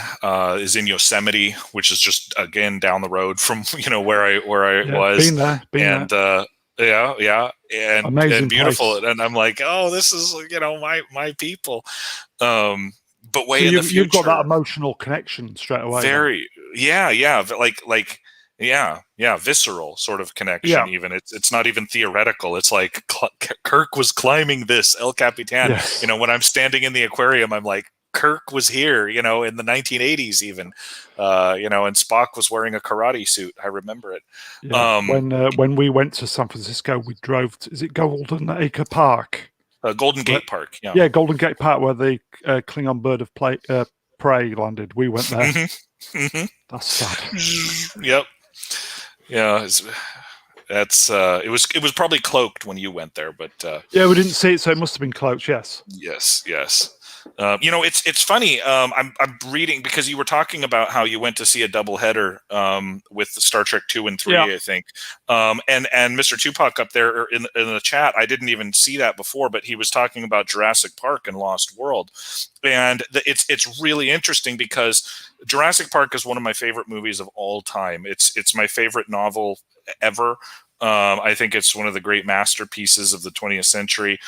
is in Yosemite, which is just again down the road from where I Yeah, was, been there, been there. and yeah, and Amazing beautiful, place. and I'm like, oh, this is my people, but So way in the you've got that future. emotional connection straight away then. Very, yeah, yeah, visceral sort of connection. Yeah. Even it's not even theoretical. It's like Kirk was climbing this El Capitan. Yes. When I'm standing in the aquarium, I'm like, Kirk was here. In the 1980s, even. And Spock was wearing a karate suit. I remember it. Yeah. When we went to San Francisco, we drove to, is it Golden Acre Park? Golden Where, Gate Park. Yeah. yeah, Golden Gate Park, where the Klingon bird of prey landed. We went there. hmm That's sad. Yep. Yeah. It was probably cloaked when you went there, but Yeah, we didn't see it, so it must have been cloaked. Yes. yes. It's funny. I'm reading because you were talking about how you went to see a doubleheader with Star Trek 2 and 3, Yeah. I think. And Mr. Tupac up there in the chat, I didn't even see that before, but he was talking about Jurassic Park and Lost World, and it's really interesting because Jurassic Park is one of my favorite movies of all time. It's my favorite novel ever. I think it's one of the great masterpieces of the 20th century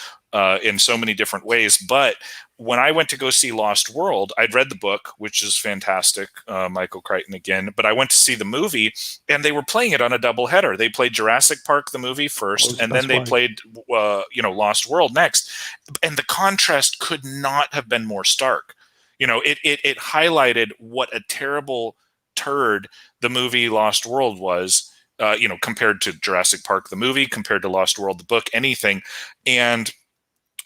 in so many different ways. But when I went to go see Lost World, I'd read the book, which is fantastic, Michael Crichton again. But I went to see the movie, and they were playing it on a doubleheader. They played Jurassic Park, the movie, first, and then they played, Lost World next. And the contrast could not have been more stark. It highlighted what a terrible turd the movie Lost World was. Compared to Jurassic Park, the movie, compared to Lost World, the book, anything. And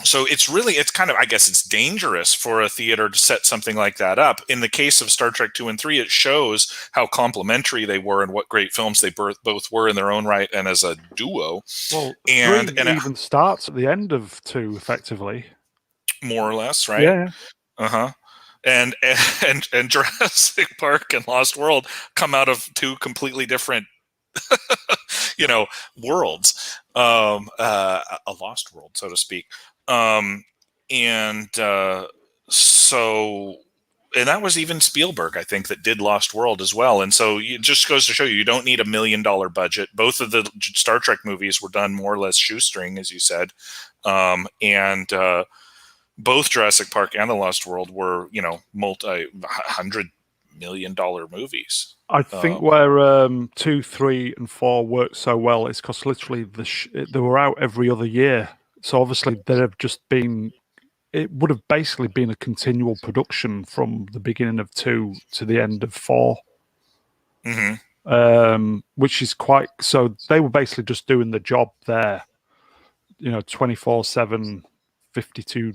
so it's kind of, I guess it's dangerous for a theater to set something like that up. In the case of Star Trek 2 and 3, it shows how complementary they were and what great films they both were in their own right and as a duo. Well, and 3 even starts at the end of 2, effectively. More or less, right? Yeah. Uh-huh. And Jurassic Park and Lost World come out of 2 completely different worlds, a lost world, so to speak. And that was even Spielberg, I think, that did Lost World as well. And so it just goes to show you don't need $1 million budget. Both of the Star Trek movies were done more or less shoestring, as you said. And both Jurassic Park and The Lost World were, multi-$100 million movies. I think where 2, 3, and 4 worked so well is because literally they were out every other year. So obviously there have just been, it would have basically been a continual production from the beginning of 2 to the end of 4. Mm-hmm. Which is quite, so they were basically just doing the job there, 24/7, 52,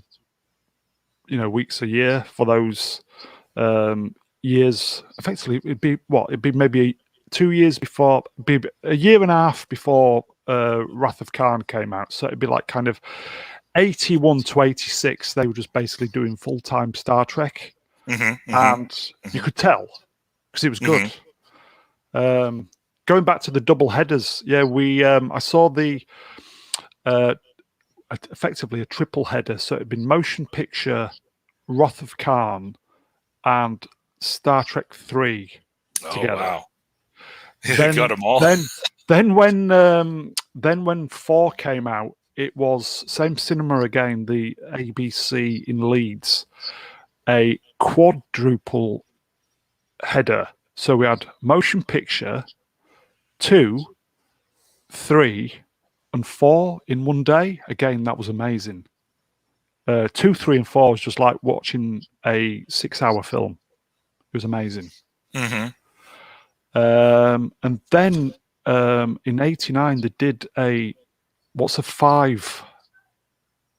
weeks a year for those years. Effectively, it'd be maybe 2 years before, be a year and a half before Wrath of Khan came out. So it'd be like kind of 81 to 86. They were just basically doing full-time Star Trek, and you could tell because it was good. Going back to the double headers, yeah, I saw the effectively a triple header. So it'd been motion picture, Wrath of Khan, and Star Trek 3 together. Wow. Then, got them all. Then when 4 came out, it was same cinema again, the ABC in Leeds, a quadruple header. So we had motion picture, 2, 3, and 4 in one day. Again, that was amazing. 2, 3, and 4 was just like watching a 6-hour film. It was amazing. And then in '89 they did a 5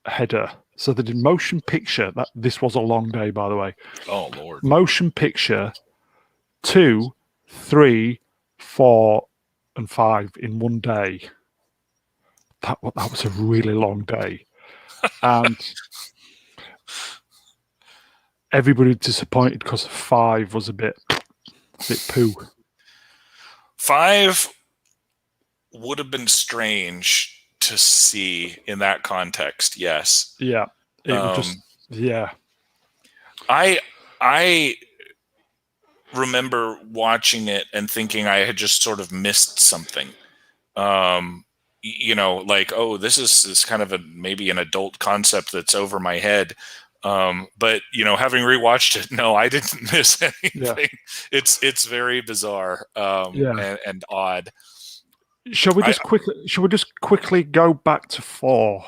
header. So they did motion picture. This was a long day, by the way. Oh Lord! Motion picture, 2, 3, 4, and 5 in one day. That was a really long day, and everybody disappointed because 5 was a bit poo. 5 would have been strange to see in that context. Yes. Yeah. It would just, yeah. I remember watching it and thinking I had just sort of missed something. Like, oh, this kind of maybe an adult concept that's over my head. But having rewatched it, no, I didn't miss Yeah, anything. It's very bizarre, yeah. and odd. I Shall we just quickly go back to 4?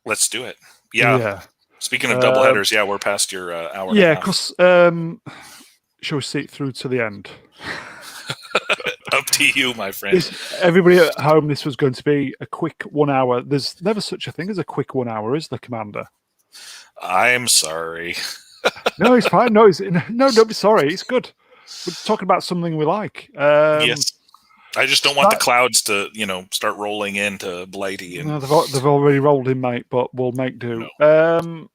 Let's do it. Yeah. Yeah. Speaking of double Um, headers, yeah, we're past your hour and a yeah, half. because shall we see it through to the end? Up to you, my friend. Everybody at home, this was going to be a quick 1 hour. There's never such a thing as a quick 1 hour, is there, Commander? I'm sorry. No, it's fine. No, don't be sorry. It's good. We're talking about something we like. Yes. I just don't want the clouds to, start rolling into Blighty. And No, they've already rolled in, mate, but we'll make do. no.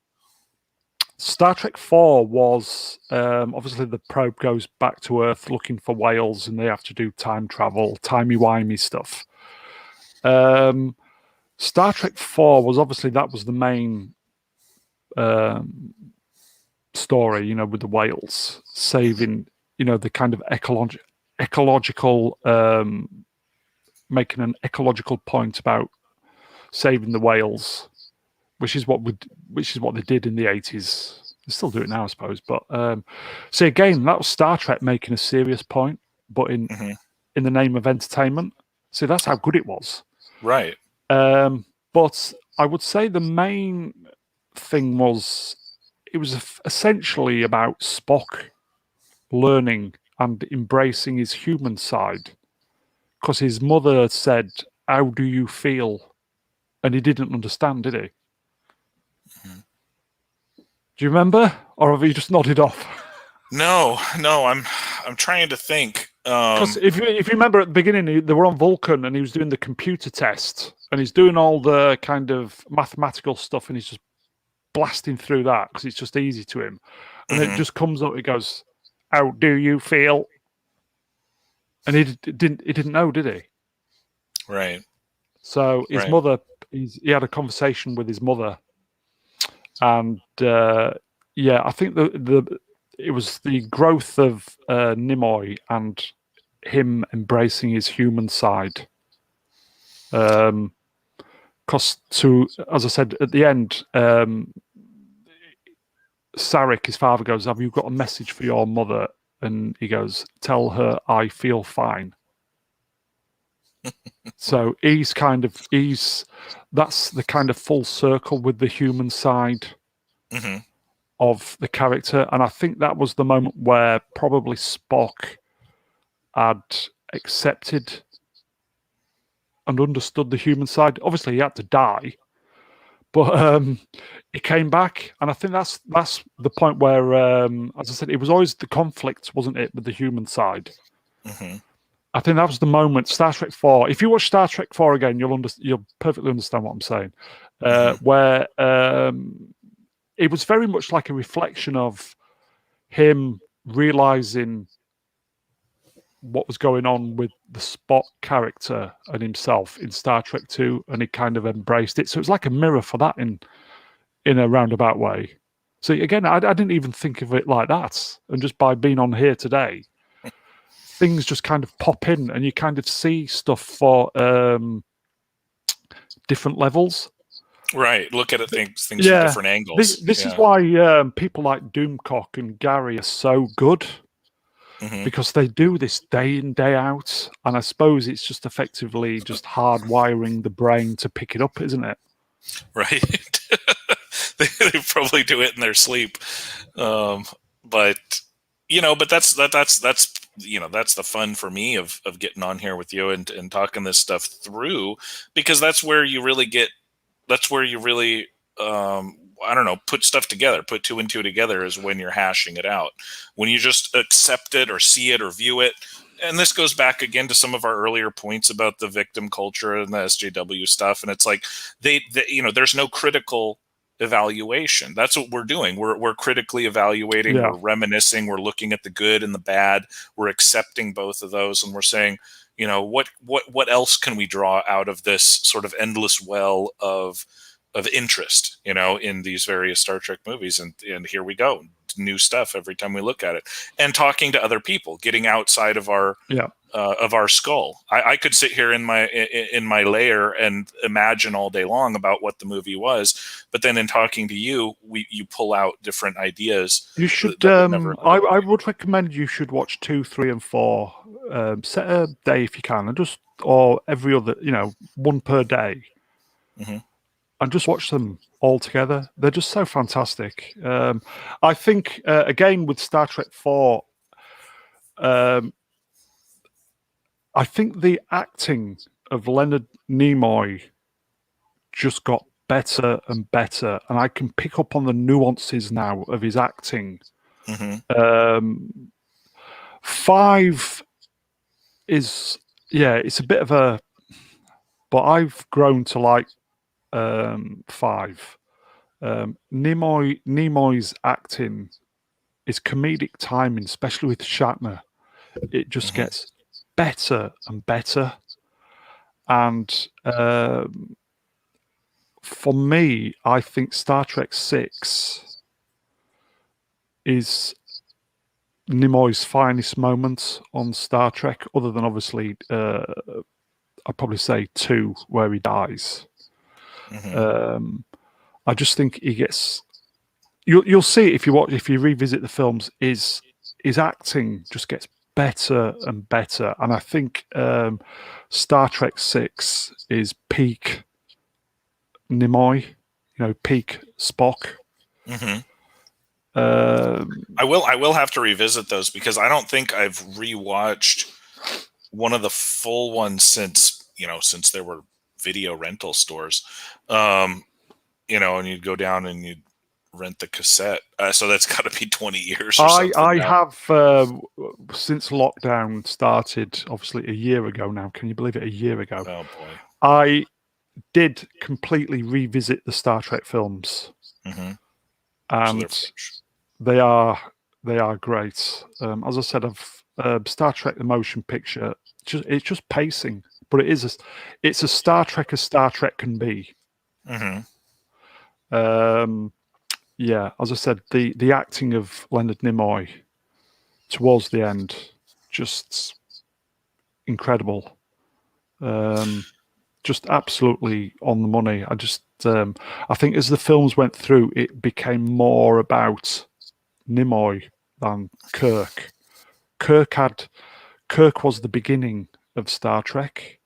Star Trek 4 was obviously the probe goes back to Earth looking for whales, and they have to do time travel, timey-wimey stuff. Star Trek 4 was obviously that was the main story, with the whales saving, the kind of ecological, making an ecological point about saving the whales, which is what they did in the 80s. They still do it now, I suppose. But so again, that was Star Trek making a serious point, but in the name of entertainment. See, that's how good it was. Right. But I would say the main thing was it was essentially about Spock learning and embracing his human side, because his mother said, "How do you feel?" and he didn't understand, did he? Do you remember, or have you just nodded off? No, I'm trying to think. Because if you remember at the beginning, they were on Vulcan and he was doing the computer test and he's doing all the kind of mathematical stuff and he's just blasting through that because it's just easy to him. And it just comes up, it goes, "How do you feel?" And he didn't know, did he? Right. So his mother, he had a conversation with his mother, and I think it was the growth of Nimoy and him embracing his human side. Because as I said at the end, Sarek, his father, goes, "Have you got a message for your mother?" And he goes, "Tell her I feel fine." So that's the kind of full circle with the human side of the character. And I think that was the moment where probably Spock had accepted and understood the human side. Obviously, he had to die, but he came back. And I think that's the point where, as I said, it was always the conflict, wasn't it, with the human side? I think that was the moment. Star Trek 4. If you watch Star Trek 4 again, you'll perfectly understand what I'm saying. Where it was very much like a reflection of him realizing what was going on with the Spock character and himself in Star Trek 2, and he kind of embraced it. So it's like a mirror for that in a roundabout way. So again, I didn't even think of it like that, and just by being on here today, things just kind of pop in, and you kind of see stuff for different levels. Right. Look at things from different angles. This is why people like Doomcock and Gary are so good, because they do this day in, day out. And I suppose it's just effectively just hardwiring the brain to pick it up, isn't it? Right. they probably do it in their sleep. But that's the fun for me of getting on here with you and talking this stuff through, because that's where you really I don't know, put stuff together, put two and two together, is when you're hashing it out. When you just accept it or see it or view it. And this goes back again to some of our earlier points about the victim culture and the SJW stuff. And it's like there's no critical evaluation. That's what we're doing. We're critically evaluating, we're reminiscing, we're looking at the good and the bad, we're accepting both of those, and we're saying, what else can we draw out of this sort of endless well of interest, in these various Star Trek movies, and here we go. new stuff every time we look at it. And talking to other people, getting outside of our skull. I could sit here in my lair and imagine all day long about what the movie was, but then in talking to you, you pull out different ideas. You should. That would never I would recommend you should watch 2, 3, and 4. Set a day if you can, and or every other, one per day, and just watch them all together. They're just so fantastic. I think again with Star Trek 4. I think the acting of Leonard Nimoy just got better and better, and I can pick up on the nuances now of his acting. 5 is, it's a bit of a, but I've grown to like 5. Nimoy's acting is comedic timing, especially with Shatner. It just gets better and better. And for me, I think Star Trek 6 is Nimoy's finest moment on Star Trek, other than obviously, I'd probably say 2, where he dies. I just think he gets. You'll see if you revisit the films, his acting just gets better and better, and I think Star Trek 6 is peak Nimoy, peak Spock. I will have to revisit those, because I don't think I've rewatched one of the full ones since there were video rental stores. And you'd go down and you'd rent the cassette. So that's got to be 20 years or something. I have since lockdown started, obviously a year ago now. Can you believe it? A year ago. Oh boy. I did completely revisit the Star Trek films, and So they are great. As I said, of Star Trek the motion picture, it's just pacing, but it's a Star Trek as Star Trek can be. As I said, the acting of Leonard Nimoy towards the end, just incredible. Just absolutely on the money. I think as the films went through, it became more about Nimoy than Kirk. Kirk was the beginning of Star Trek,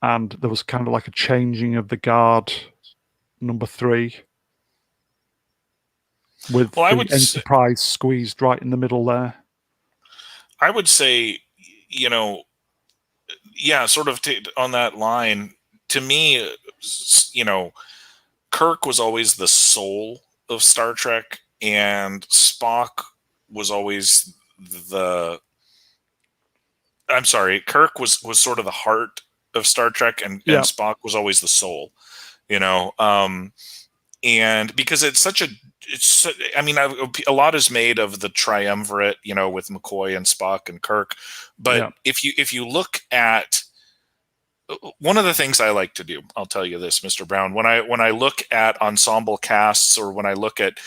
and there was kind of like a changing of the guard. Number 3, with the Enterprise squeezed right in the middle there. I would say, sort of on that line, to me, Kirk was always the soul of Star Trek, and Spock was always Kirk was sort of the heart of Star Trek, and Spock was always the soul, and because a lot is made of the triumvirate, with McCoy and Spock and Kirk. But if you look at one of the things I like to do, I'll tell you this, Mr. Brown, when I look at ensemble casts, or when I look at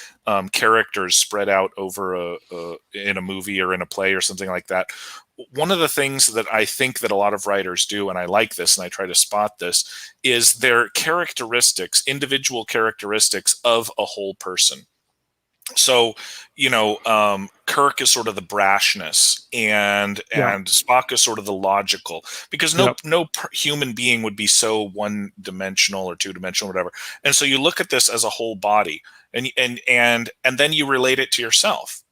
characters spread out over in a movie or in a play or something like that, one of the things that I think that a lot of writers do, and I like this and I try to spot this, is their characteristics, individual characteristics of a whole person. So, Kirk is sort of the brashness, and Spock is sort of the logical, because no human being would be so one-dimensional or two-dimensional, whatever. And so you look at this as a whole body, and then you relate it to yourself.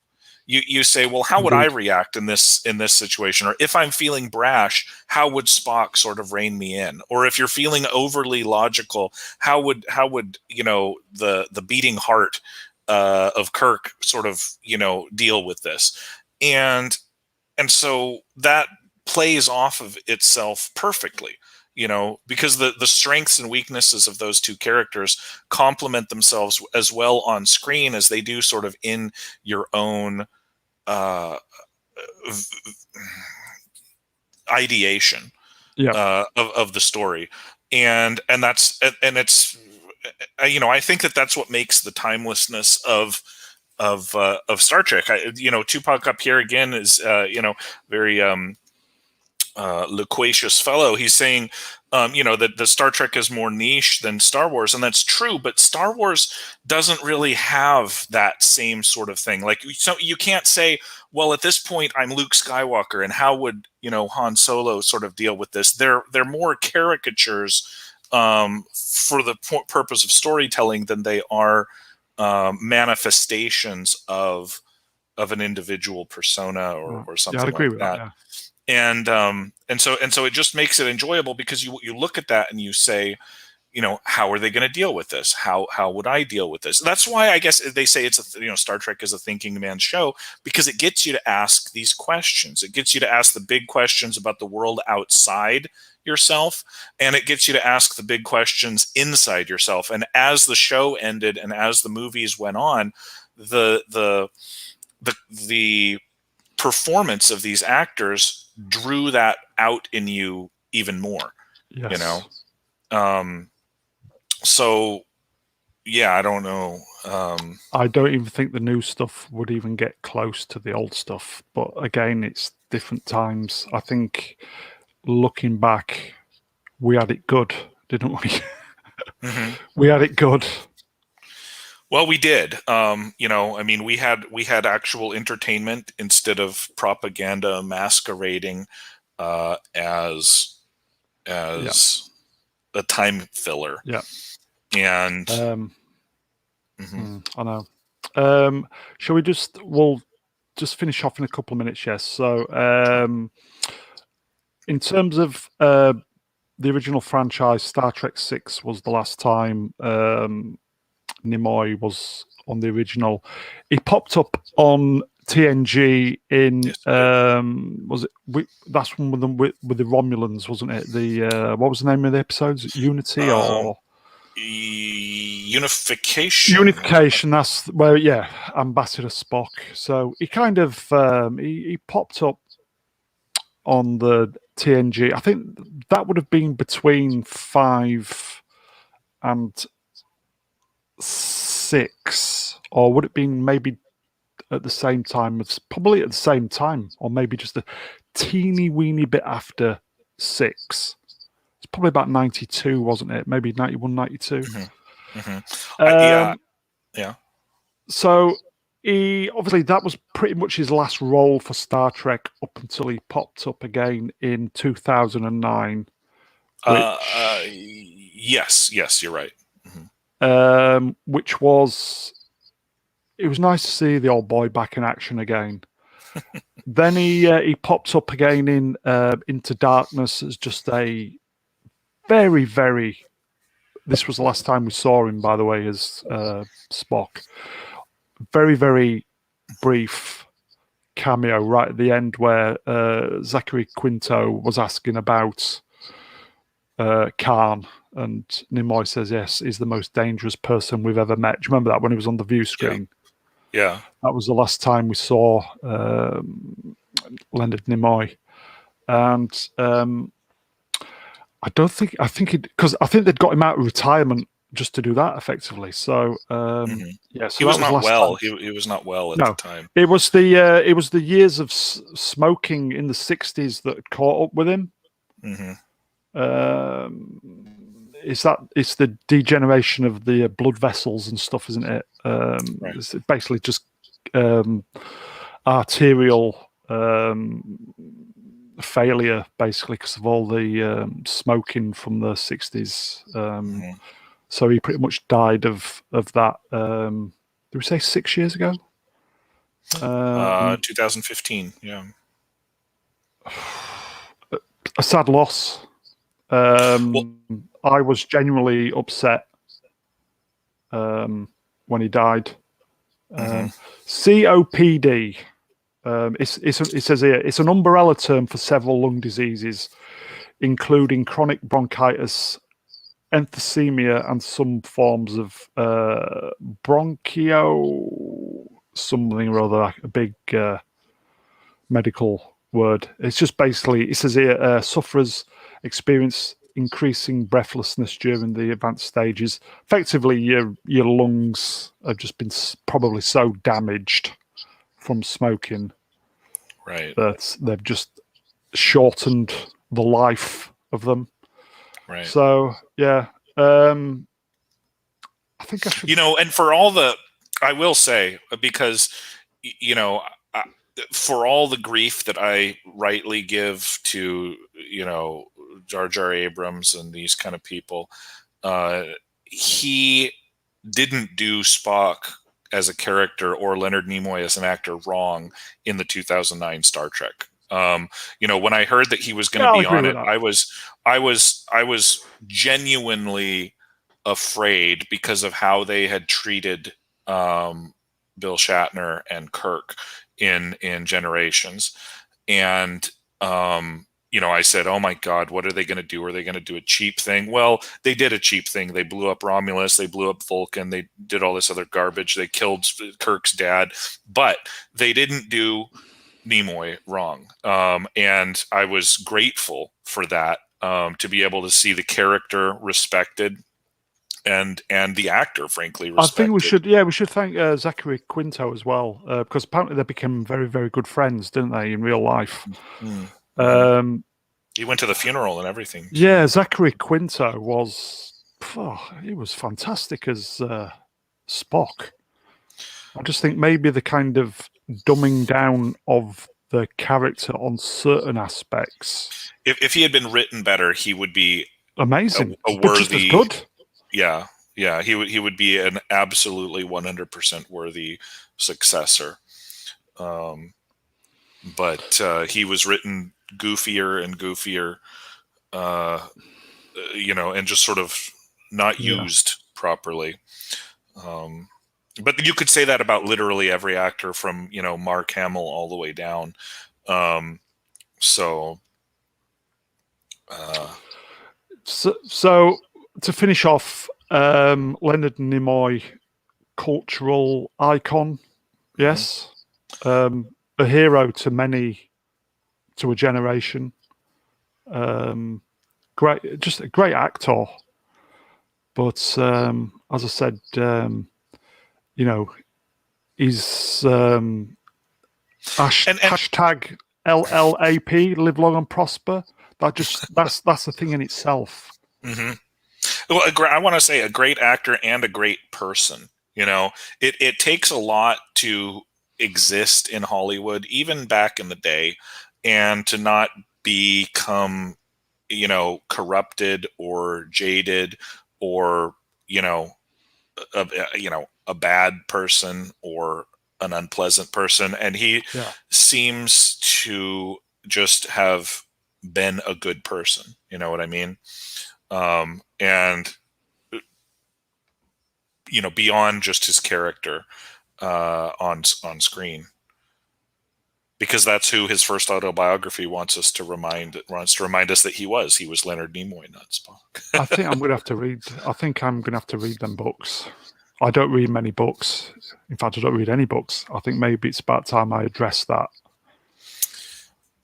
You say, well, how would I react in this situation? Or if I'm feeling brash, how would Spock sort of rein me in? Or if you're feeling overly logical, how would the beating heart of Kirk sort of deal with this? And so that plays off of itself perfectly, because the strengths and weaknesses of those two characters complement themselves as well on screen as they do sort of in your own ideation of the story, and it's I think that's what makes the timelessness of Star Trek. Tupac up here again is very loquacious fellow. He's saying, that the Star Trek is more niche than Star Wars, and that's true. But Star Wars doesn't really have that same sort of thing. Like, so you can't say, well, at this point, I'm Luke Skywalker, and how would Han Solo sort of deal with this? They're more caricatures for the purpose of storytelling than they are manifestations of an individual persona or something. Yeah, I'd agree like with that. Yeah. And so it just makes it enjoyable, because you look at that and you say, how are they going to deal with this? How would I deal with this? That's why I guess they say it's Star Trek is a thinking man's show, because it gets you to ask these questions. It gets you to ask the big questions about the world outside yourself, and it gets you to ask the big questions inside yourself. And as the show ended and as the movies went on, the performance of these actors drew that out in you even more. Yes. So yeah, I don't know. I don't even think the new stuff would even get close to the old stuff. But again, it's different times. I think looking back, we had it good, didn't we? Mm-hmm. We had it good. Well, we did. We had actual entertainment instead of propaganda masquerading as a time filler. Yeah. And I know. Shall we we'll just finish off in a couple of minutes, yes. So in terms of the original franchise, Star Trek 6 was the last time Nimoy was on the original. He popped up on TNG in was it? That's one with the Romulans, wasn't it? The what was the name of the episodes? Unity or Unification? Unification. That's where, Ambassador Spock. So he kind of he popped up on the TNG. I think that would have been between 5 and 6, or would it been maybe at the same time? It's probably at the same time, or maybe just a teeny weeny bit after 6. It's probably about 92, wasn't it? Maybe 91, 92. Yeah. So he obviously, that was pretty much his last role for Star Trek up until he popped up again in 2009. Yes, you're right. Which was, it was nice to see the old boy back in action again. Then he popped up again in Into Darkness as just a very, very. This was the last time we saw him, by the way, as Spock. Very, very brief cameo right at the end where Zachary Quinto was asking about Khan, and Nimoy says, yes, he's the most dangerous person we've ever met. Do you remember that when he was on the view screen? Yeah. That was the last time we saw Leonard Nimoy. And I think they'd got him out of retirement just to do that effectively. So yeah, so he was not well. He was not well at the time. It was the years of smoking in the 60s that had caught up with him. It's the degeneration of the blood vessels and stuff, isn't it? Right. It's basically just arterial failure, basically, because of all the smoking from the 60s. So he pretty much died of that. Did we say 6 years ago? 2015. Yeah. A sad loss. I was genuinely upset when he died. COPD. It says here, it's an umbrella term for several lung diseases, including chronic bronchitis, emphysema, and some forms of bronchio something or other, a big medical word. It's just basically, it says here, sufferers experience increasing breathlessness during the advanced stages. Effectively, your lungs have just been probably so damaged from smoking Right. that they've just shortened the life of them. Right. So yeah, I think I should. And for all I will say, because, I, for all the grief that I rightly give to, Jar Jar Abrams and these kind of people, he didn't do Spock as a character or Leonard Nimoy as an actor wrong in the 2009 Star Trek. When I heard that he was going to be on it, I was genuinely afraid because of how they had treated Bill Shatner and Kirk in Generations. And I said, oh my God, what are they going to do? Are they going to do a cheap thing? Well, they did a cheap thing. They blew up Romulus. They blew up Vulcan. They did all this other garbage. They killed Kirk's dad, but they didn't do Nimoy wrong. And I was grateful for that, to be able to see the character respected and the actor, frankly, respected. I think we should thank Zachary Quinto as well, because apparently they became very, very good friends, didn't they, in real life? Mm-hmm. He went to the funeral and everything. Yeah, Zachary Quinto he was fantastic as Spock. I just think maybe the kind of dumbing down of the character on certain aspects. If he had been written better, he would be amazing, a worthy, but just as good. Yeah, he would be an absolutely 100% worthy successor. But he was written goofier and goofier, and just sort of not used properly. But you could say that about literally every actor from, Mark Hamill all the way down. So to finish off, Leonard Nimoy, cultural icon, yes, a hero to many, to a generation. Just a great actor, but as I said, he's hashtag LLAP, live long and prosper. That's the thing in itself. Mm-hmm. Well, I want to say a great actor and a great person. It takes a lot to exist in Hollywood, even back in the day, and to not become, corrupted or jaded or, a bad person or an unpleasant person. And he seems to just have been a good person. You know what I mean? And beyond just his character on screen, because that's who his first autobiography wants to remind us that he was Leonard Nimoy, not Spock. I think I'm going to have to read them books. I don't read many books. In fact, I don't read any books. I think maybe it's about time I address that.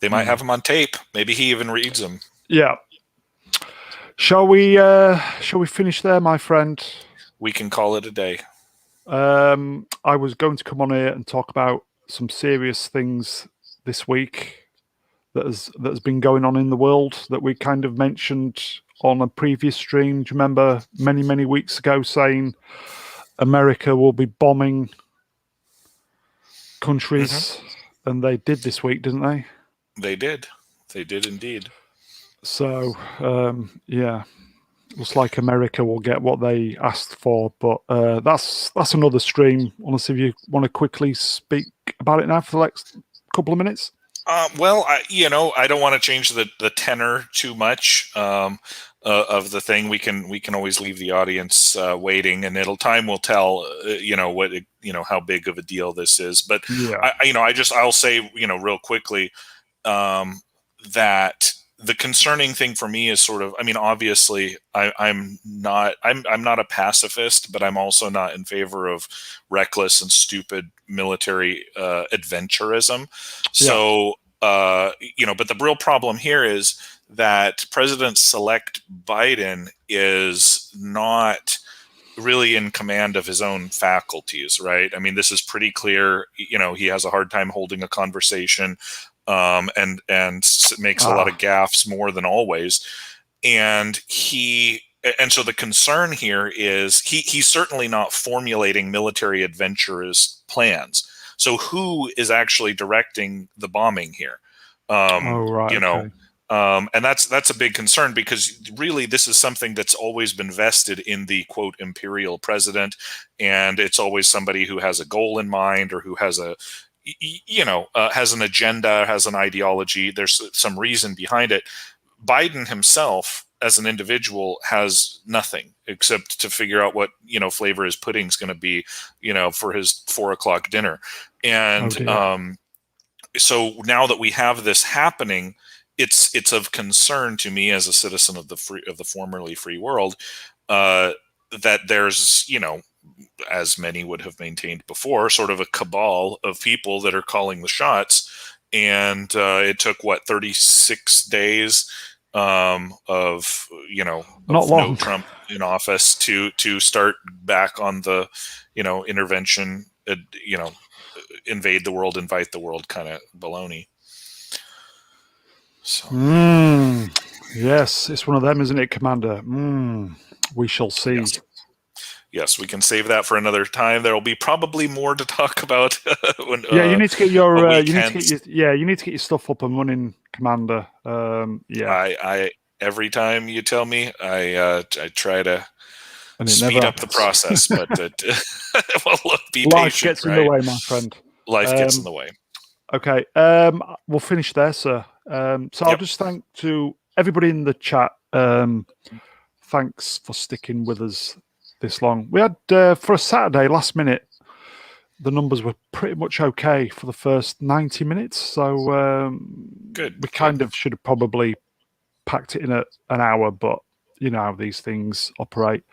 They might have him on tape. Maybe he even reads them. Yeah. Shall we finish there, my friend? We can call it a day. I was going to come on here and talk about some serious things this week that has been going on in the world that we kind of mentioned on a previous stream. Do you remember many weeks ago saying America will be bombing countries? Mm-hmm. And they did this week, didn't they? They did indeed. So looks like America will get what they asked for, but that's another stream. Unless if you want to quickly speak about it now for the next couple of minutes. Well, I don't want to change the tenor too much of the thing. We can always leave the audience waiting, and time will tell. How big of a deal this is. But I'll say real quickly that the concerning thing for me is sort of, obviously I'm not a pacifist, but I'm also not in favor of reckless and stupid military adventurism. So, but the real problem here is that President-elect Biden is not really in command of his own faculties, right? I mean, this is pretty clear. You know, he has a hard time holding a conversation, and makes a lot of gaffes more than always. And so the concern here is he's certainly not formulating military adventurous plans. So who is actually directing the bombing here? And that's a big concern, because really this is something that's always been vested in the quote imperial president, and it's always somebody who has a goal in mind, or who has has an agenda, has an ideology. There's some reason behind it. Biden himself, as an individual, has nothing except to figure out what flavor his pudding's going to be, for his 4:00 dinner. And so now that we have this happening, it's of concern to me as a citizen of the formerly free world, that there's, as many would have maintained before, sort of a cabal of people that are calling the shots. And it took 36 days of no Trump in office to start back on the intervention, invade the world, invite the world kind of baloney. So. Yes, it's one of them, isn't it, Commander? We shall see. Yes, we can save that for another time. There will be probably more to talk about. You need to get your you need to get your stuff up and running, Commander. I every time you tell me, I try to speed up the process, but well, look, be life patient. Gets in the way, my friend. Life gets in the way. Okay, we'll finish there, sir. I'll just thank to everybody in the chat. Thanks for sticking with us this long. We had for a Saturday last minute, the numbers were pretty much okay for the first 90 minutes. So good. We kind of should have probably packed it in an hour, but you know how these things operate.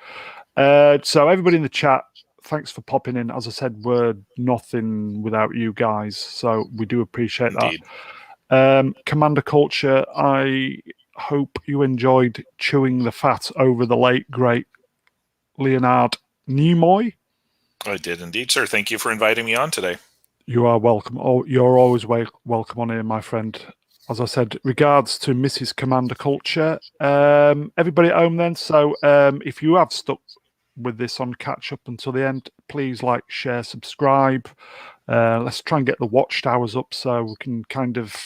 So everybody in the chat, thanks for popping in. As I said, we're nothing without you guys, so we do appreciate Indeed. that. Commander Culture, I hope you enjoyed chewing the fat over the late, great Leonard Nimoy. I did indeed, sir. Thank you for inviting me on today. You are welcome. Oh, you're always welcome on here, my friend. As I said, regards to Mrs. Commander Culture. Everybody at home then. So if you have stuck with this on catch up until the end, please like, share, subscribe. Let's try and get the watch hours up so we can kind of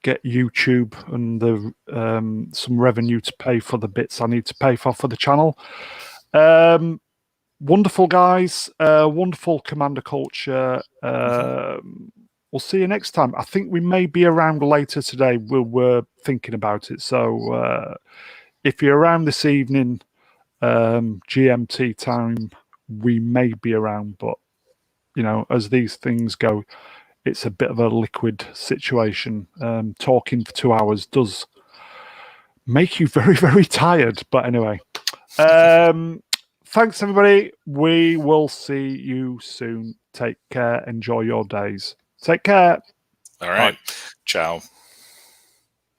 get YouTube and the some revenue to pay for the bits I need to pay for the channel. Wonderful guys, wonderful Commander Culture. We'll see you next time. I think we may be around later today. We're thinking about it. So if you're around this evening, GMT time, we may be around. But, you know, as these things go, it's a bit of a liquid situation. Talking for 2 hours does make you very, very tired. But anyway, thanks, everybody. We will see you soon. Take care. Enjoy your days. Take care. All right. Bye. Ciao.